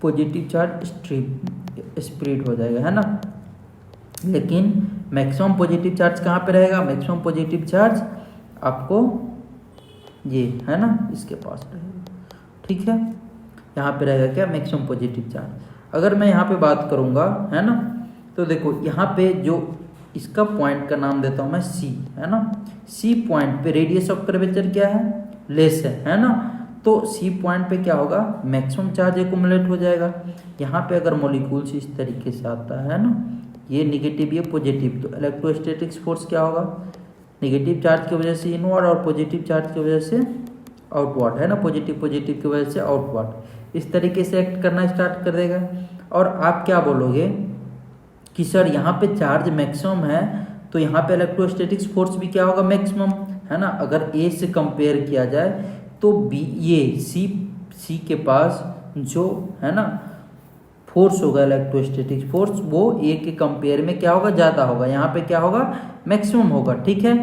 पॉजिटिव चार्ज स्प्रेड हो जाएगा, है ना, लेकिन मैक्सिमम पॉजिटिव चार्ज कहाँ पे रहेगा, मैक्सिमम पॉजिटिव चार्ज आपको ये, है ना, इसके पास रहेगा, ठीक है। यहाँ पे रहेगा क्या, मैक्सिमम पॉजिटिव चार्ज। अगर मैं यहाँ पे बात करूँगा, है ना, तो देखो यहाँ पे जो इसका पॉइंट का नाम देता हूँ मैं सी, है ना, सी पॉइंट पे रेडियस ऑफ कर्वेचर क्या है, लेस है ना। तो सी पॉइंट पे क्या होगा, मैक्सिमम चार्ज एक्युमुलेट हो जाएगा। यहाँ पे अगर मॉलिक्यूल्स इस तरीके से आता है ना, ये निगेटिव ये पॉजिटिव, तो इलेक्ट्रोस्टैटिक्स फोर्स क्या होगा, निगेटिव चार्ज की वजह से इनवर्ड और पॉजिटिव चार्ज की वजह से आउटवर्ड, है ना, पॉजिटिव की वजह से आउटवर्ड, इस तरीके से एक्ट करना स्टार्ट कर देगा। और आप क्या बोलोगे कि सर यहाँ पे चार्ज मैक्सिमम है तो यहाँ पे इलेक्ट्रोस्टैटिक्स फोर्स भी क्या होगा, मैक्सिमम, है ना। अगर ए से कंपेयर किया जाए तो बी, ये सी के पास जो है ना फोर्स होगा इलेक्ट्रोस्टैटिक फोर्स, वो ए के कंपेयर में क्या होगा, ज़्यादा होगा, यहाँ पे क्या होगा, मैक्सिमम होगा, ठीक है।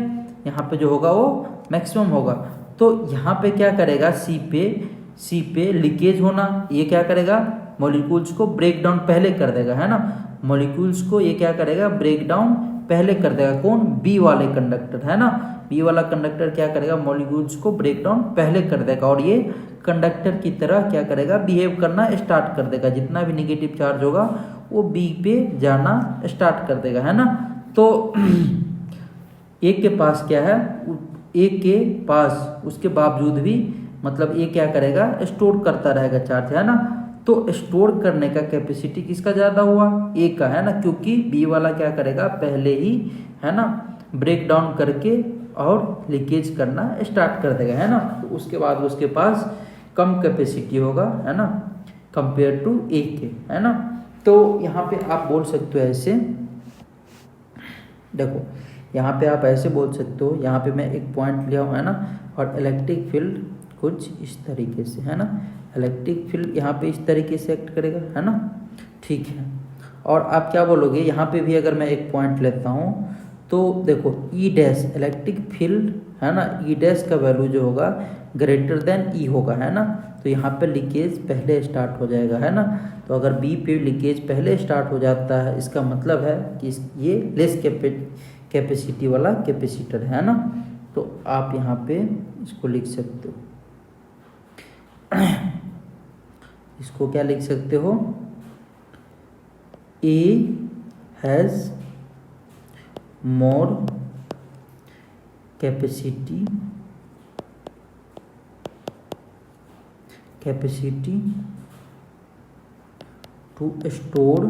यहाँ पे जो होगा वो मैक्सिमम होगा। तो यहाँ पे क्या करेगा, सी पे लीकेज होना, ये क्या करेगा, मॉलिक्यूल्स को ब्रेक डाउन पहले कर देगा, है ना, मॉलिक्यूल्स को ये क्या करेगा, ब्रेक डाउन पहले कर देगा, कौन, बी वाले कंडक्टर, है ना, बी वाला कंडक्टर क्या करेगा, मॉलिक्यूल्स को ब्रेक डाउन पहले कर देगा, और ये कंडक्टर की तरह क्या करेगा, बिहेव करना स्टार्ट कर देगा। जितना भी निगेटिव चार्ज होगा वो बी पे जाना स्टार्ट कर देगा, है ना। तो ए के पास क्या है, ए के पास उसके बावजूद भी मतलब ए क्या करेगा, स्टोर करता रहेगा चार्ज, है ना। तो स्टोर करने का कैपेसिटी किसका ज़्यादा हुआ, ए का, है ना, क्योंकि बी वाला क्या करेगा, पहले ही, है ना, ब्रेक डाउन करके और लीकेज करना स्टार्ट कर देगा, है ना। तो उसके बाद उसके पास कम कैपेसिटी होगा, है ना, कंपेयर टू ए के, है ना। तो यहाँ पे आप बोल सकते हो ऐसे, देखो यहाँ पे आप ऐसे बोल सकते हो, यहाँ पे मैं एक पॉइंट लिया हूँ, है ना, और इलेक्ट्रिक फील्ड कुछ इस तरीके से, है ना, इलेक्ट्रिक फील्ड यहाँ पे इस तरीके से एक्ट करेगा, है ना, ठीक है। और आप क्या बोलोगे, यहाँ पे भी अगर मैं एक पॉइंट लेता हूँ तो देखो ई डैश इलेक्ट्रिक फील्ड, है ना, ई डैश का वैल्यू जो होगा ग्रेटर देन ई होगा, है ना। तो यहाँ पे लीकेज पहले स्टार्ट हो जाएगा, है ना। तो अगर बी पे लीकेज पहले स्टार्ट हो जाता है, इसका मतलब है कि ये लेस कैपेसिटी वाला कैपेसिटर है ना। तो आप यहाँ पे इसको लिख सकते हो, इसको क्या लिख सकते हो, A has more capacity to store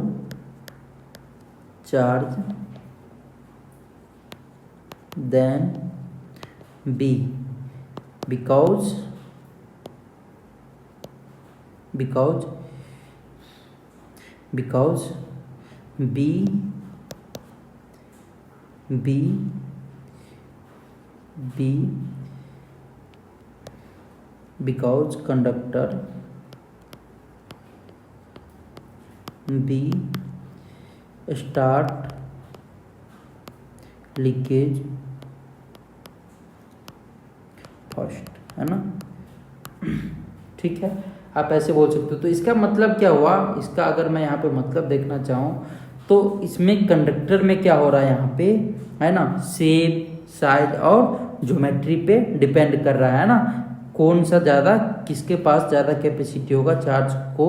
charge than B because because conductor B start leakage first, है ना, ठीक है। आप ऐसे बोल सकते हो। तो इसका मतलब क्या हुआ, इसका अगर मैं यहाँ पे मतलब देखना चाहूँ तो इसमें कंडक्टर में क्या हो रहा है यहाँ पे, है ना, शेप, साइज और ज्योमेट्री पे डिपेंड कर रहा है ना, कौन सा ज़्यादा, किसके पास ज़्यादा कैपेसिटी होगा चार्ज को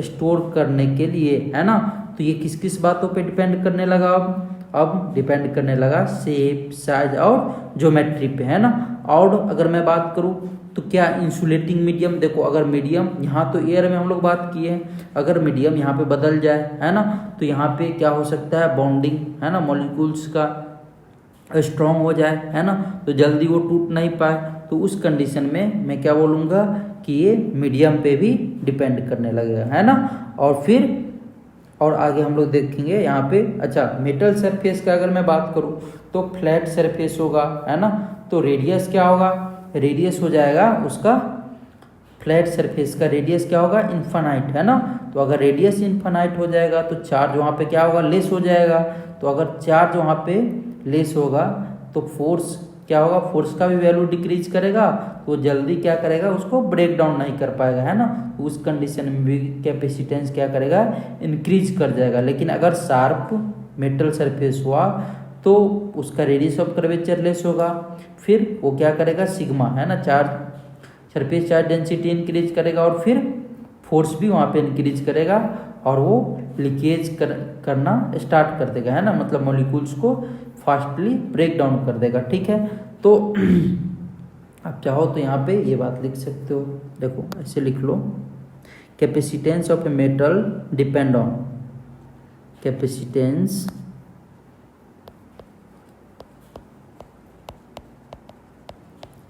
स्टोर करने के लिए, है ना। तो ये किस किस बातों पे डिपेंड करने लगा, अब डिपेंड करने लगा शेप, साइज और ज्योमेट्री पे, है ना। और अगर मैं बात करूँ तो क्या इंसुलेटिंग मीडियम, देखो अगर मीडियम, यहाँ तो एयर में हम लोग बात किए हैं, अगर मीडियम यहाँ पे बदल जाए, है ना, तो यहाँ पे क्या हो सकता है, बॉन्डिंग, है ना, मॉलिक्यूल्स का स्ट्रॉन्ग हो जाए, है ना, तो जल्दी वो टूट नहीं पाए, तो उस कंडीशन में मैं क्या बोलूँगा कि ये मीडियम पे भी डिपेंड करने लगेगा, है ना। और फिर और आगे हम लोग देखेंगे यहाँ पे। अच्छा, मेटल सरफेस का अगर मैं बात करूँ तो फ्लैट सरफेस होगा, है ना, तो रेडियस क्या होगा, रेडियस हो जाएगा उसका, फ्लैट सरफेस का रेडियस क्या होगा, इन्फानाइट, है ना। तो अगर रेडियस इन्फानाइट हो जाएगा तो चार्ज वहाँ पे क्या होगा, लेस हो जाएगा। तो अगर चार्ज वहाँ पे लेस होगा तो फोर्स क्या होगा, फोर्स का भी वैल्यू डिक्रीज करेगा, तो जल्दी क्या करेगा, उसको ब्रेक डाउन नहीं कर पाएगा, है ना। तो उस कंडीशन में भी कैपेसिटेंस क्या करेगा, इंक्रीज कर जाएगा। लेकिन अगर शार्प मेटल सरफेस हुआ तो उसका रेडियस ऑफ कर्वेचर लेस होगा, फिर वो क्या करेगा, सिग्मा, है ना, charge surface charge density increase करेगा, और फिर फोर्स भी वहाँ पे इंक्रीज करेगा, और वो लीकेज करना स्टार्ट कर देगा, है ना, मतलब मॉलिक्यूल्स को फास्टली ब्रेक डाउन कर देगा, ठीक है। तो आप चाहो तो यहाँ पे ये बात लिख सकते हो, देखो ऐसे लिख लो, capacitance of a metal depend on, capacitance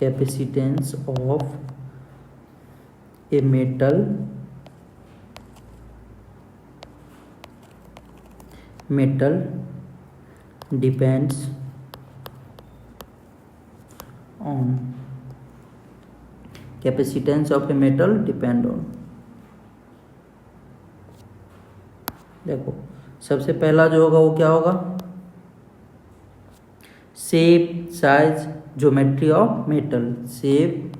of a metal depends on, capacitance of a metal depend on, देखो सबसे पहला जो होगा वो क्या होगा, shape, size, geometry of metal, shape,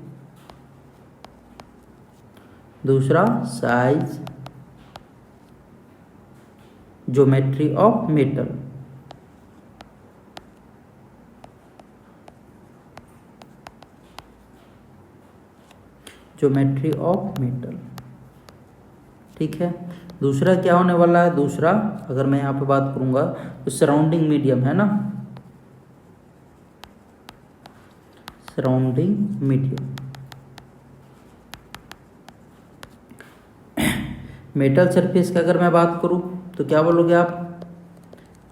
दूसरा size, geometry of metal, geometry of metal, ठीक है। दूसरा क्या होने वाला है, दूसरा अगर मैं यहाँ पे बात करूंगा तो सराउंडिंग मीडियम, है ना, सराउंडिंग मीडियम। मेटल सरफेस का अगर मैं बात करूं तो क्या बोलोगे आप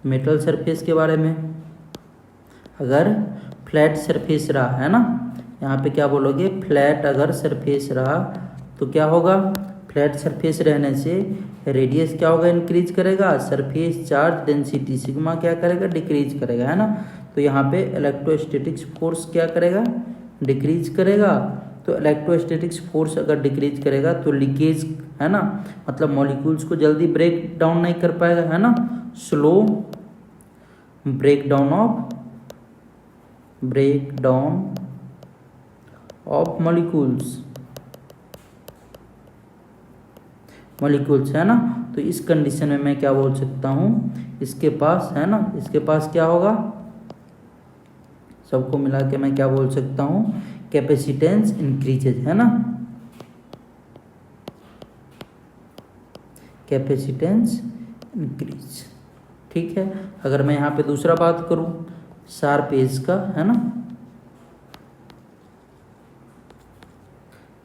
मेटल सरफेस के बारे में, अगर फ्लैट सरफेस रहा, है ना, यहाँ पे क्या बोलोगे, फ्लैट अगर सरफेस रहा तो क्या होगा, फ्लैट सरफेस रहने से रेडियस क्या होगा, इंक्रीज करेगा, सरफेस चार्ज डेंसिटी सिग्मा क्या करेगा, डिक्रीज करेगा, है ना। तो यहाँ पे इलेक्ट्रोस्टैटिक्स फोर्स क्या करेगा, डिक्रीज करेगा। तो इलेक्ट्रोस्टैटिक्स फोर्स अगर डिक्रीज करेगा तो लीकेज, है ना, मतलब मॉलिक्यूल्स को जल्दी ब्रेक डाउन नहीं कर पाएगा, है ना, slow break down of molecules, है ना। तो इस कंडीशन में मैं क्या बोल सकता हूँ, इसके पास, है ना, इसके पास क्या होगा, सबको मिला के मैं क्या बोल सकता हूँ, कैपेसिटेंस इंक्रीजेज, है ना, कैपेसिटेंस इंक्रीज, ठीक है। अगर मैं यहाँ पे दूसरा बात करूँ शार्प एज का, है ना,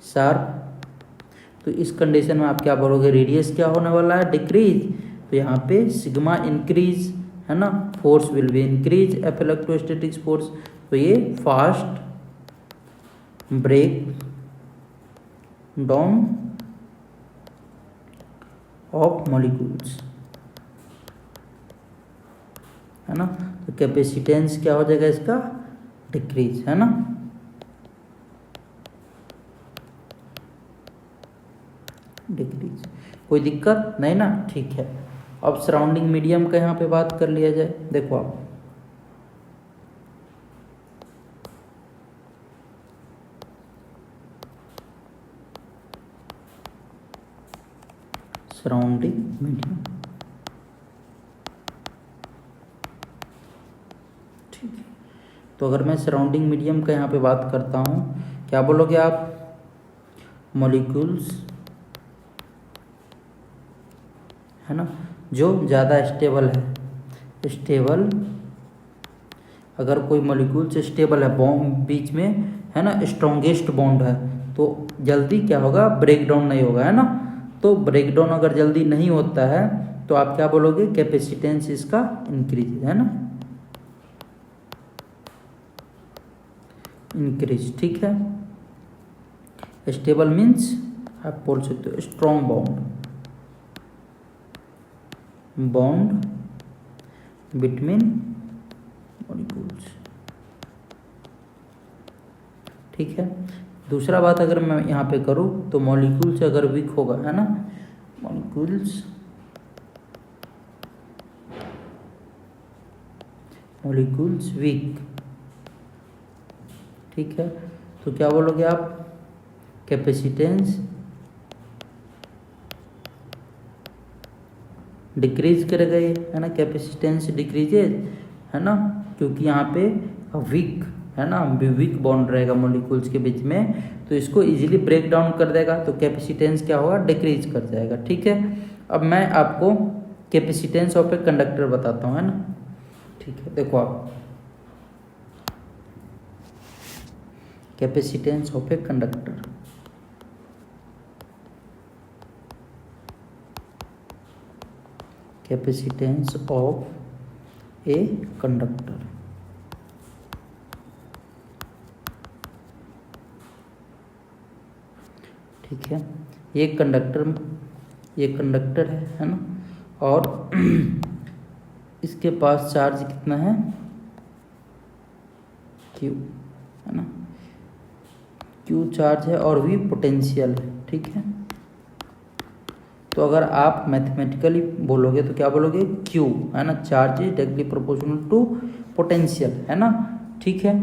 शार्प, तो इस कंडीशन में आप क्या बोलोगे, रेडियस क्या होने वाला है, डिक्रीज, तो यहाँ पे सिग्मा इंक्रीज, है ना, force will be increase, F electrostatics force, तो ये fast break down of molecules, है ना। तो कैपेसिटेंस क्या हो जाएगा इसका, डिक्रीज, है ना। डिक्रीज, कोई दिक्कत नहीं ना, ठीक है। अब सराउंडिंग मीडियम का यहाँ पे बात कर लिया जाए, देखो आप सराउंडिंग मीडियम, ठीक है। तो अगर मैं सराउंडिंग मीडियम का यहाँ पे बात करता हूँ, क्या बोलोगे आप, मॉलिक्यूल्स, है ना, जो ज़्यादा स्टेबल है। स्टेबल, अगर कोई मॉलिक्यूल से स्टेबल है, बॉन्ड बीच में है ना, स्ट्रॉन्गेस्ट बॉन्ड है, तो जल्दी क्या होगा, ब्रेक डाउन नहीं होगा, है ना। तो ब्रेक डाउन अगर जल्दी नहीं होता है तो आप क्या बोलोगे, कैपेसिटेंस इसका इंक्रीज, है ना, इंक्रीज। ठीक है, स्टेबल मीन्स आप बोल सकते हो स्ट्रॉन्ग बॉन्ड बिटवीन मॉलिक्यूल्स। ठीक है, दूसरा बात अगर मैं यहाँ पे करूँ तो मॉलिक्यूल से अगर वीक होगा, है ना, मॉलिक्यूल्स वीक, ठीक है, तो क्या बोलोगे आप, कैपेसिटेंस डिक्रीज करेगा ये, है ना, कैपेसिटेंस डिक्रीजेज, है ना, क्योंकि यहाँ पे वीक, है ना, वीक बॉन्ड रहेगा मॉलिक्यूल्स के बीच में, तो इसको इजीली ब्रेक डाउन कर देगा, तो कैपेसिटेंस क्या होगा, डिक्रीज कर जाएगा। ठीक है, अब मैं आपको कैपेसिटेंस ऑफ ए कंडक्टर बताता हूँ, है ना। ठीक है, देखो आप, capacitance of a conductor, capacitance of a conductor, ठीक है, ये कंडक्टर है ना, और इसके पास चार्ज कितना है, क्यू, है ना, क्यू चार्ज है और वी पोटेंशियल है। ठीक है, तो अगर आप मैथमेटिकली बोलोगे तो क्या बोलोगे, क्यू, है ना, charge is directly proportional to potential, है ना। ठीक है,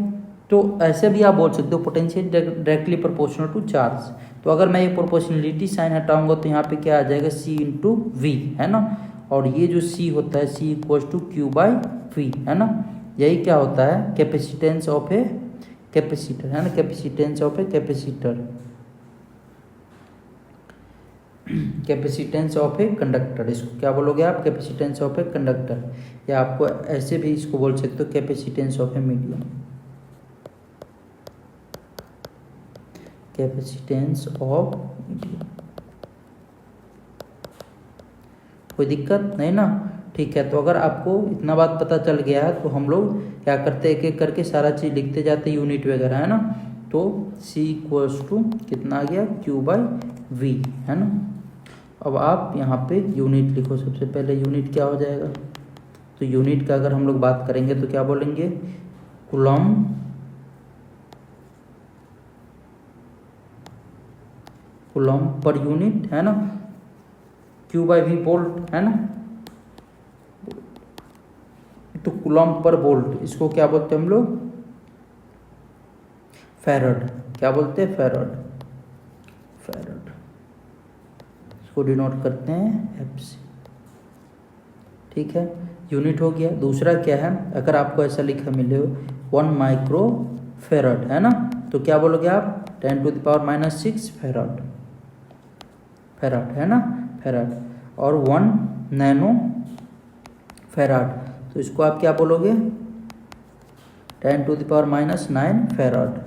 तो ऐसे भी आप बोल सकते हो potential directly proportional to charge. तो अगर मैं ये प्रोपोर्शनलिटी साइन हटाऊंगा तो यहाँ पे क्या आ जाएगा, सी इंटू वी, है ना, और ये जो सी होता है, C equals to Q by V, है ना, यही क्या होता है, कैपेसिटेंस ऑफ ए कैपेसिटर, है ना, capacitance of a capacitor, capacitance of a conductor, इसको क्या बोलोगे आप, कैपेसिटेंस ऑफ ए कंडक्टर, या आपको ऐसे भी इसको बोल सकते हो capacitance of a medium, capacitance of medium. कोई दिक्कत नहीं ना। ठीक है, तो अगर आपको इतना बात पता चल गया है तो हम लोग क्या करते हैं, एक एक करके सारा चीज़ लिखते जाते हैं, यूनिट वगैरह, है ना। तो C इक्वल्स टू कितना आ गया, Q बाई वी, है ना। अब आप यहाँ पे यूनिट लिखो, सबसे पहले यूनिट क्या हो जाएगा, तो यूनिट का अगर हम लोग बात करेंगे तो क्या बोलेंगे, कूलम पर यूनिट, है ना, Q बाई वी वोल्ट, है ना, तो कूलम पर वोल्ट, इसको क्या बोलते हैं हम लोग, फैरड, क्या बोलते हैं, फैरड, इसको डिनोट करते हैं एफ से। ठीक है, यूनिट हो गया। दूसरा क्या है, अगर आपको ऐसा लिखा मिले 1 माइक्रो फैरड, है ना, तो क्या बोलोगे आप, 10⁻⁻⁶ फैरड, है ना, फैरड, और 1 नैनो फैरड, तो इसको आप क्या बोलोगे, 10⁻⁹ फैरड।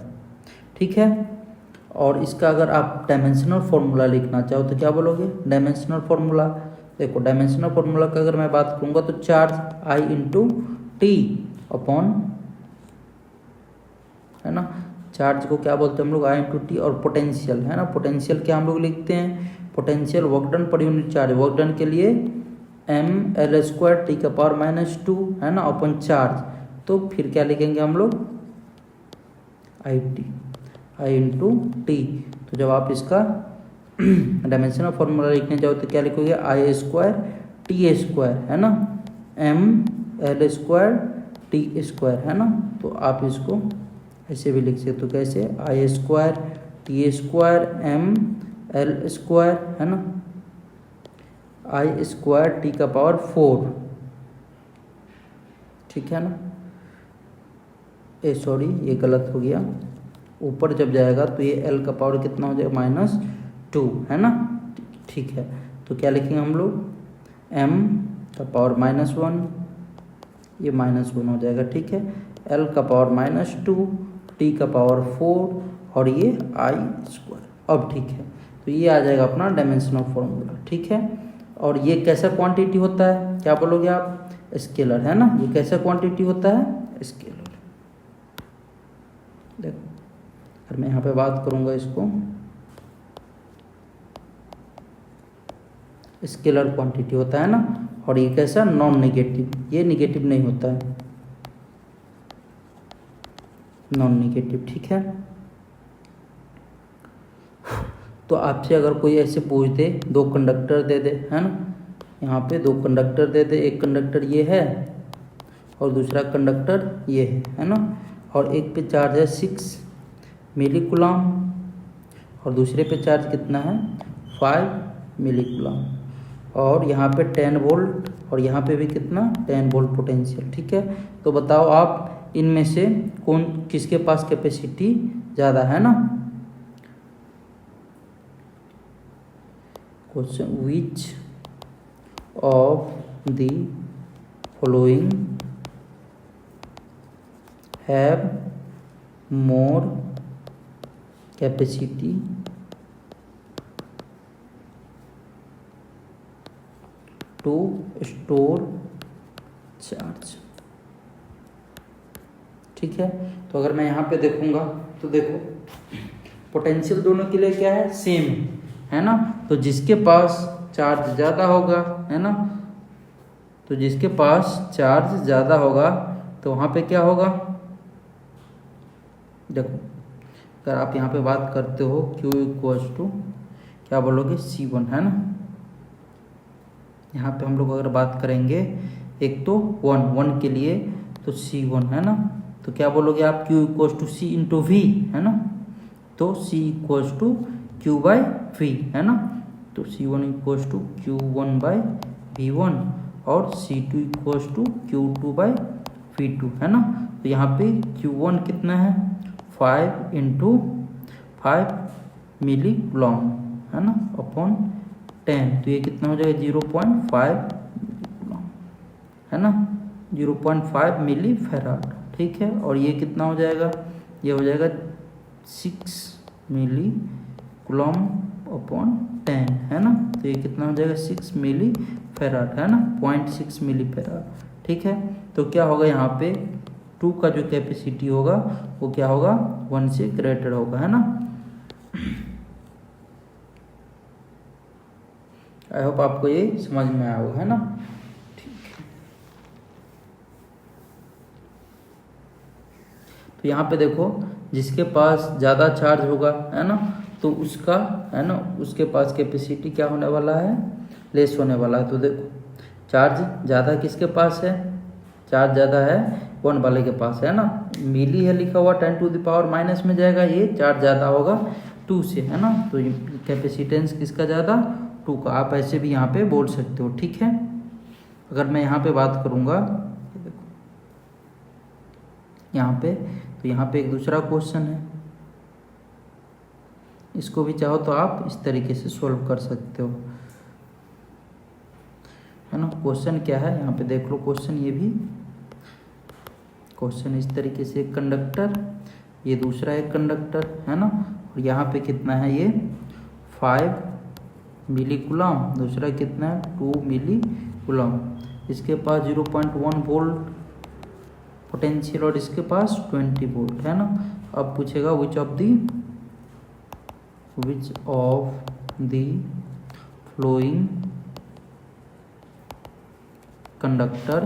ठीक है, और इसका अगर आप डायमेंशनल फॉर्मूला लिखना चाहो तो क्या बोलोगे, डायमेंशनल फॉर्मूला, देखो डायमेंशनल फॉर्मूला का अगर मैं बात करूँगा तो charge I into T upon, है ना, चार्ज को क्या बोलते हैं हम लोग, I इंटू टी, और पोटेंशियल, है ना, पोटेंशियल क्या हम लोग लिखते हैं, potential work done per unit charge, work done के लिए mL² T⁻², है ना, अपॉन चार्ज, तो फिर क्या लिखेंगे हम लोग, I इंटू टी। तो जब आप इसका डायमेंशनल फॉर्मूला लिखने जाओ तो क्या लिखोगे, I² T², है ना, mL² T², है ना, तो आप इसको ऐसे भी लिख सकते हो, कैसे, I² T² mL², है ना, I² T⁴, ठीक है ना, सॉरी ये गलत हो गया, ऊपर जब जाएगा तो ये L का पावर कितना हो जाएगा, -2, है ना। ठीक है, तो क्या लिखेंगे हम लोग, m का पावर -1, ये -1 हो जाएगा, ठीक है। L का पावर -2, T का पावर 4 और ये I²। अब ठीक है, तो ये आ जाएगा अपना डायमेंशनल फॉर्मूला, ठीक है। और ये कैसा क्वांटिटी होता है, क्या बोलोगे आप, स्केलर, है ना। ये कैसा क्वांटिटी होता है, स्केलर। देखो अगर मैं यहाँ पे बात करूँगा इसको, स्केलर क्वांटिटी होता है ना। और ये कैसा, नॉन नेगेटिव, ये नेगेटिव नहीं होता है, नॉन नेगेटिव, ठीक है। तो आपसे अगर कोई ऐसे पूछ दे, दो कंडक्टर दे दे, है ना, यहाँ पे दो कंडक्टर दे दे, एक कंडक्टर ये है और दूसरा कंडक्टर ये है ना। और एक पे चार्ज है 6 मिली कूलम और दूसरे पे चार्ज कितना है, 5 मिली कूलम। और यहाँ पे 10 वोल्ट और यहाँ पे भी कितना, 10 वोल्ट पोटेंशियल, ठीक है। तो बताओ आप इनमें से कौन, किसके पास कैपेसिटी ज़्यादा है ना। Question, which of the following have more capacity to store charge, ठीक है। तो अगर मैं यहाँ पे देखूंगा तो देखो पोटेंशियल दोनों के लिए क्या है, सेम है ना। तो जिसके पास चार्ज ज़्यादा होगा, है ना, तो जिसके पास चार्ज ज़्यादा होगा तो वहाँ पे क्या होगा, देखो अगर आप यहाँ पे बात करते हो Q इक्वल्स टू क्या बोलोगे, C1, है ना। यहाँ पे हम लोग अगर बात करेंगे एक तो 1 के लिए तो C1, है ना। तो क्या बोलोगे आप, Q equals to C into V, है ना। तो C इक्वल्स टू Q/V, है ना। तो C1 इक्वल्स टू Q1/V1 और C2 इक्वल्स टू Q2/V2, है ना। तो यहाँ पे Q1 कितना है, 5 इंटू 5 मिली कूलम, है ना, अपॉन 10। तो ये कितना हो जाएगा, 0.5 है ना, 0.5 मिली फैराड, ठीक है। और ये कितना हो जाएगा, ये हो जाएगा 6 मिली कूलम अपॉन 10, है ना। तो ये कितना हो जाएगा, 6 मिली फैराड, है ना, 0.6 मिली फैराड, ठीक है। तो क्या होगा, यहाँ पे 2 का जो कैपेसिटी होगा वो क्या होगा, 1 से ग्रेटर होगा, है ना। आई होप आपको ये समझ में आया होगा, है ना, ठीक है। तो यहाँ पे देखो जिसके पास ज़्यादा चार्ज होगा, है ना, तो उसका, है ना, उसके पास कैपेसिटी क्या होने वाला है, लेस होने वाला है। तो देखो चार्ज ज़्यादा किसके पास है, चार्ज ज़्यादा है 1 वाले के पास, है ना। मिली है लिखा हुआ, 10 टू द पावर माइनस में जाएगा, ये चार्ज ज़्यादा होगा 2 से, है ना। तो कैपेसिटेंस किसका ज़्यादा, 2 का। आप ऐसे भी यहाँ पे बोल सकते हो, ठीक है। अगर मैं यहाँ पे बात करूँगा, देखो यहाँ पे, तो यहाँ पे एक दूसरा क्वेश्चन है, इसको भी चाहो तो आप इस तरीके से सॉल्व कर सकते हो, है ना। क्वेश्चन क्या है यहाँ पे देख लो, क्वेश्चन ये भी क्वेश्चन इस तरीके से, एक कंडक्टर, ये दूसरा एक कंडक्टर, है ना। और यहाँ पे कितना है, ये 5 मिली कूलम, दूसरा कितना है 2 मिली कूलम। इसके पास 0.1 वोल्ट पोटेंशियल और इसके पास 20 वोल्ट, है ना। अब पूछेगा विच of the flowing conductor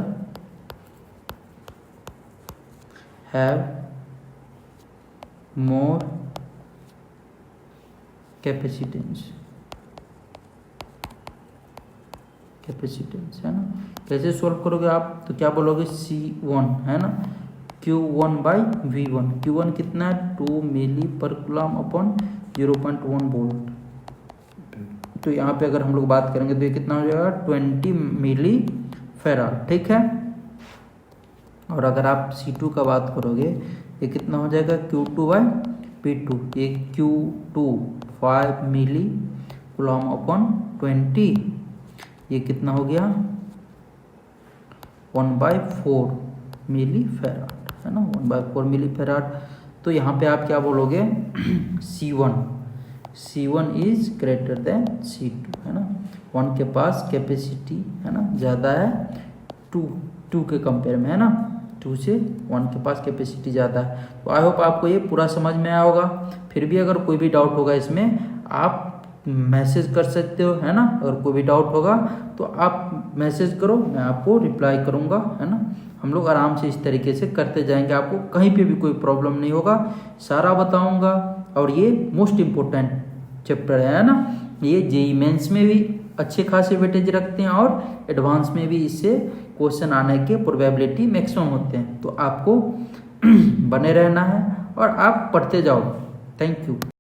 have more capacitance, है ना। कैसे सोल्व करोगे आप, तो क्या बोलोगे, C1, है ना, Q1/V1, Q1 कितना है 2 मिली पर कूलम अपॉन 0.1 वोल्ट। तो यहाँ पे अगर हम लोग बात करेंगे तो ये कितना हो जाएगा, 20 मिली फैराड, ठीक है। और अगर आप C2 का बात करोगे, ये कितना हो जाएगा, Q2/P2, ये Q2 5 मिली कूलम अपॉन 20, ये कितना हो गया 1/4 मिली फैराड, है ना, 1/4 मिली फैराड। तो यहाँ पे आप क्या बोलोगे, C1 is greater than C2, है ना। 1 के पास कैपेसिटी, है ना, ज़्यादा है 2 के कंपेयर में, है ना। 2 से 1 के पास कैपेसिटी ज़्यादा है। तो आई होप आपको ये पूरा समझ में आया होगा। फिर भी अगर कोई भी डाउट होगा इसमें, आप मैसेज कर सकते हो, है ना। अगर कोई भी डाउट होगा तो आप मैसेज करो, मैं आपको रिप्लाई करूँगा, है ना। हम लोग आराम से इस तरीके से करते जाएंगे, आपको कहीं पे भी कोई प्रॉब्लम नहीं होगा, सारा बताऊंगा। और ये मोस्ट इम्पोर्टेंट चैप्टर है ना। ये जेईई मेंस में भी अच्छे खासे वेटेज रखते हैं और एडवांस में भी इससे क्वेश्चन आने के प्रोबेबिलिटी मैक्सिमम होते हैं। तो आपको बने रहना है और आप पढ़ते जाओ। Thank you.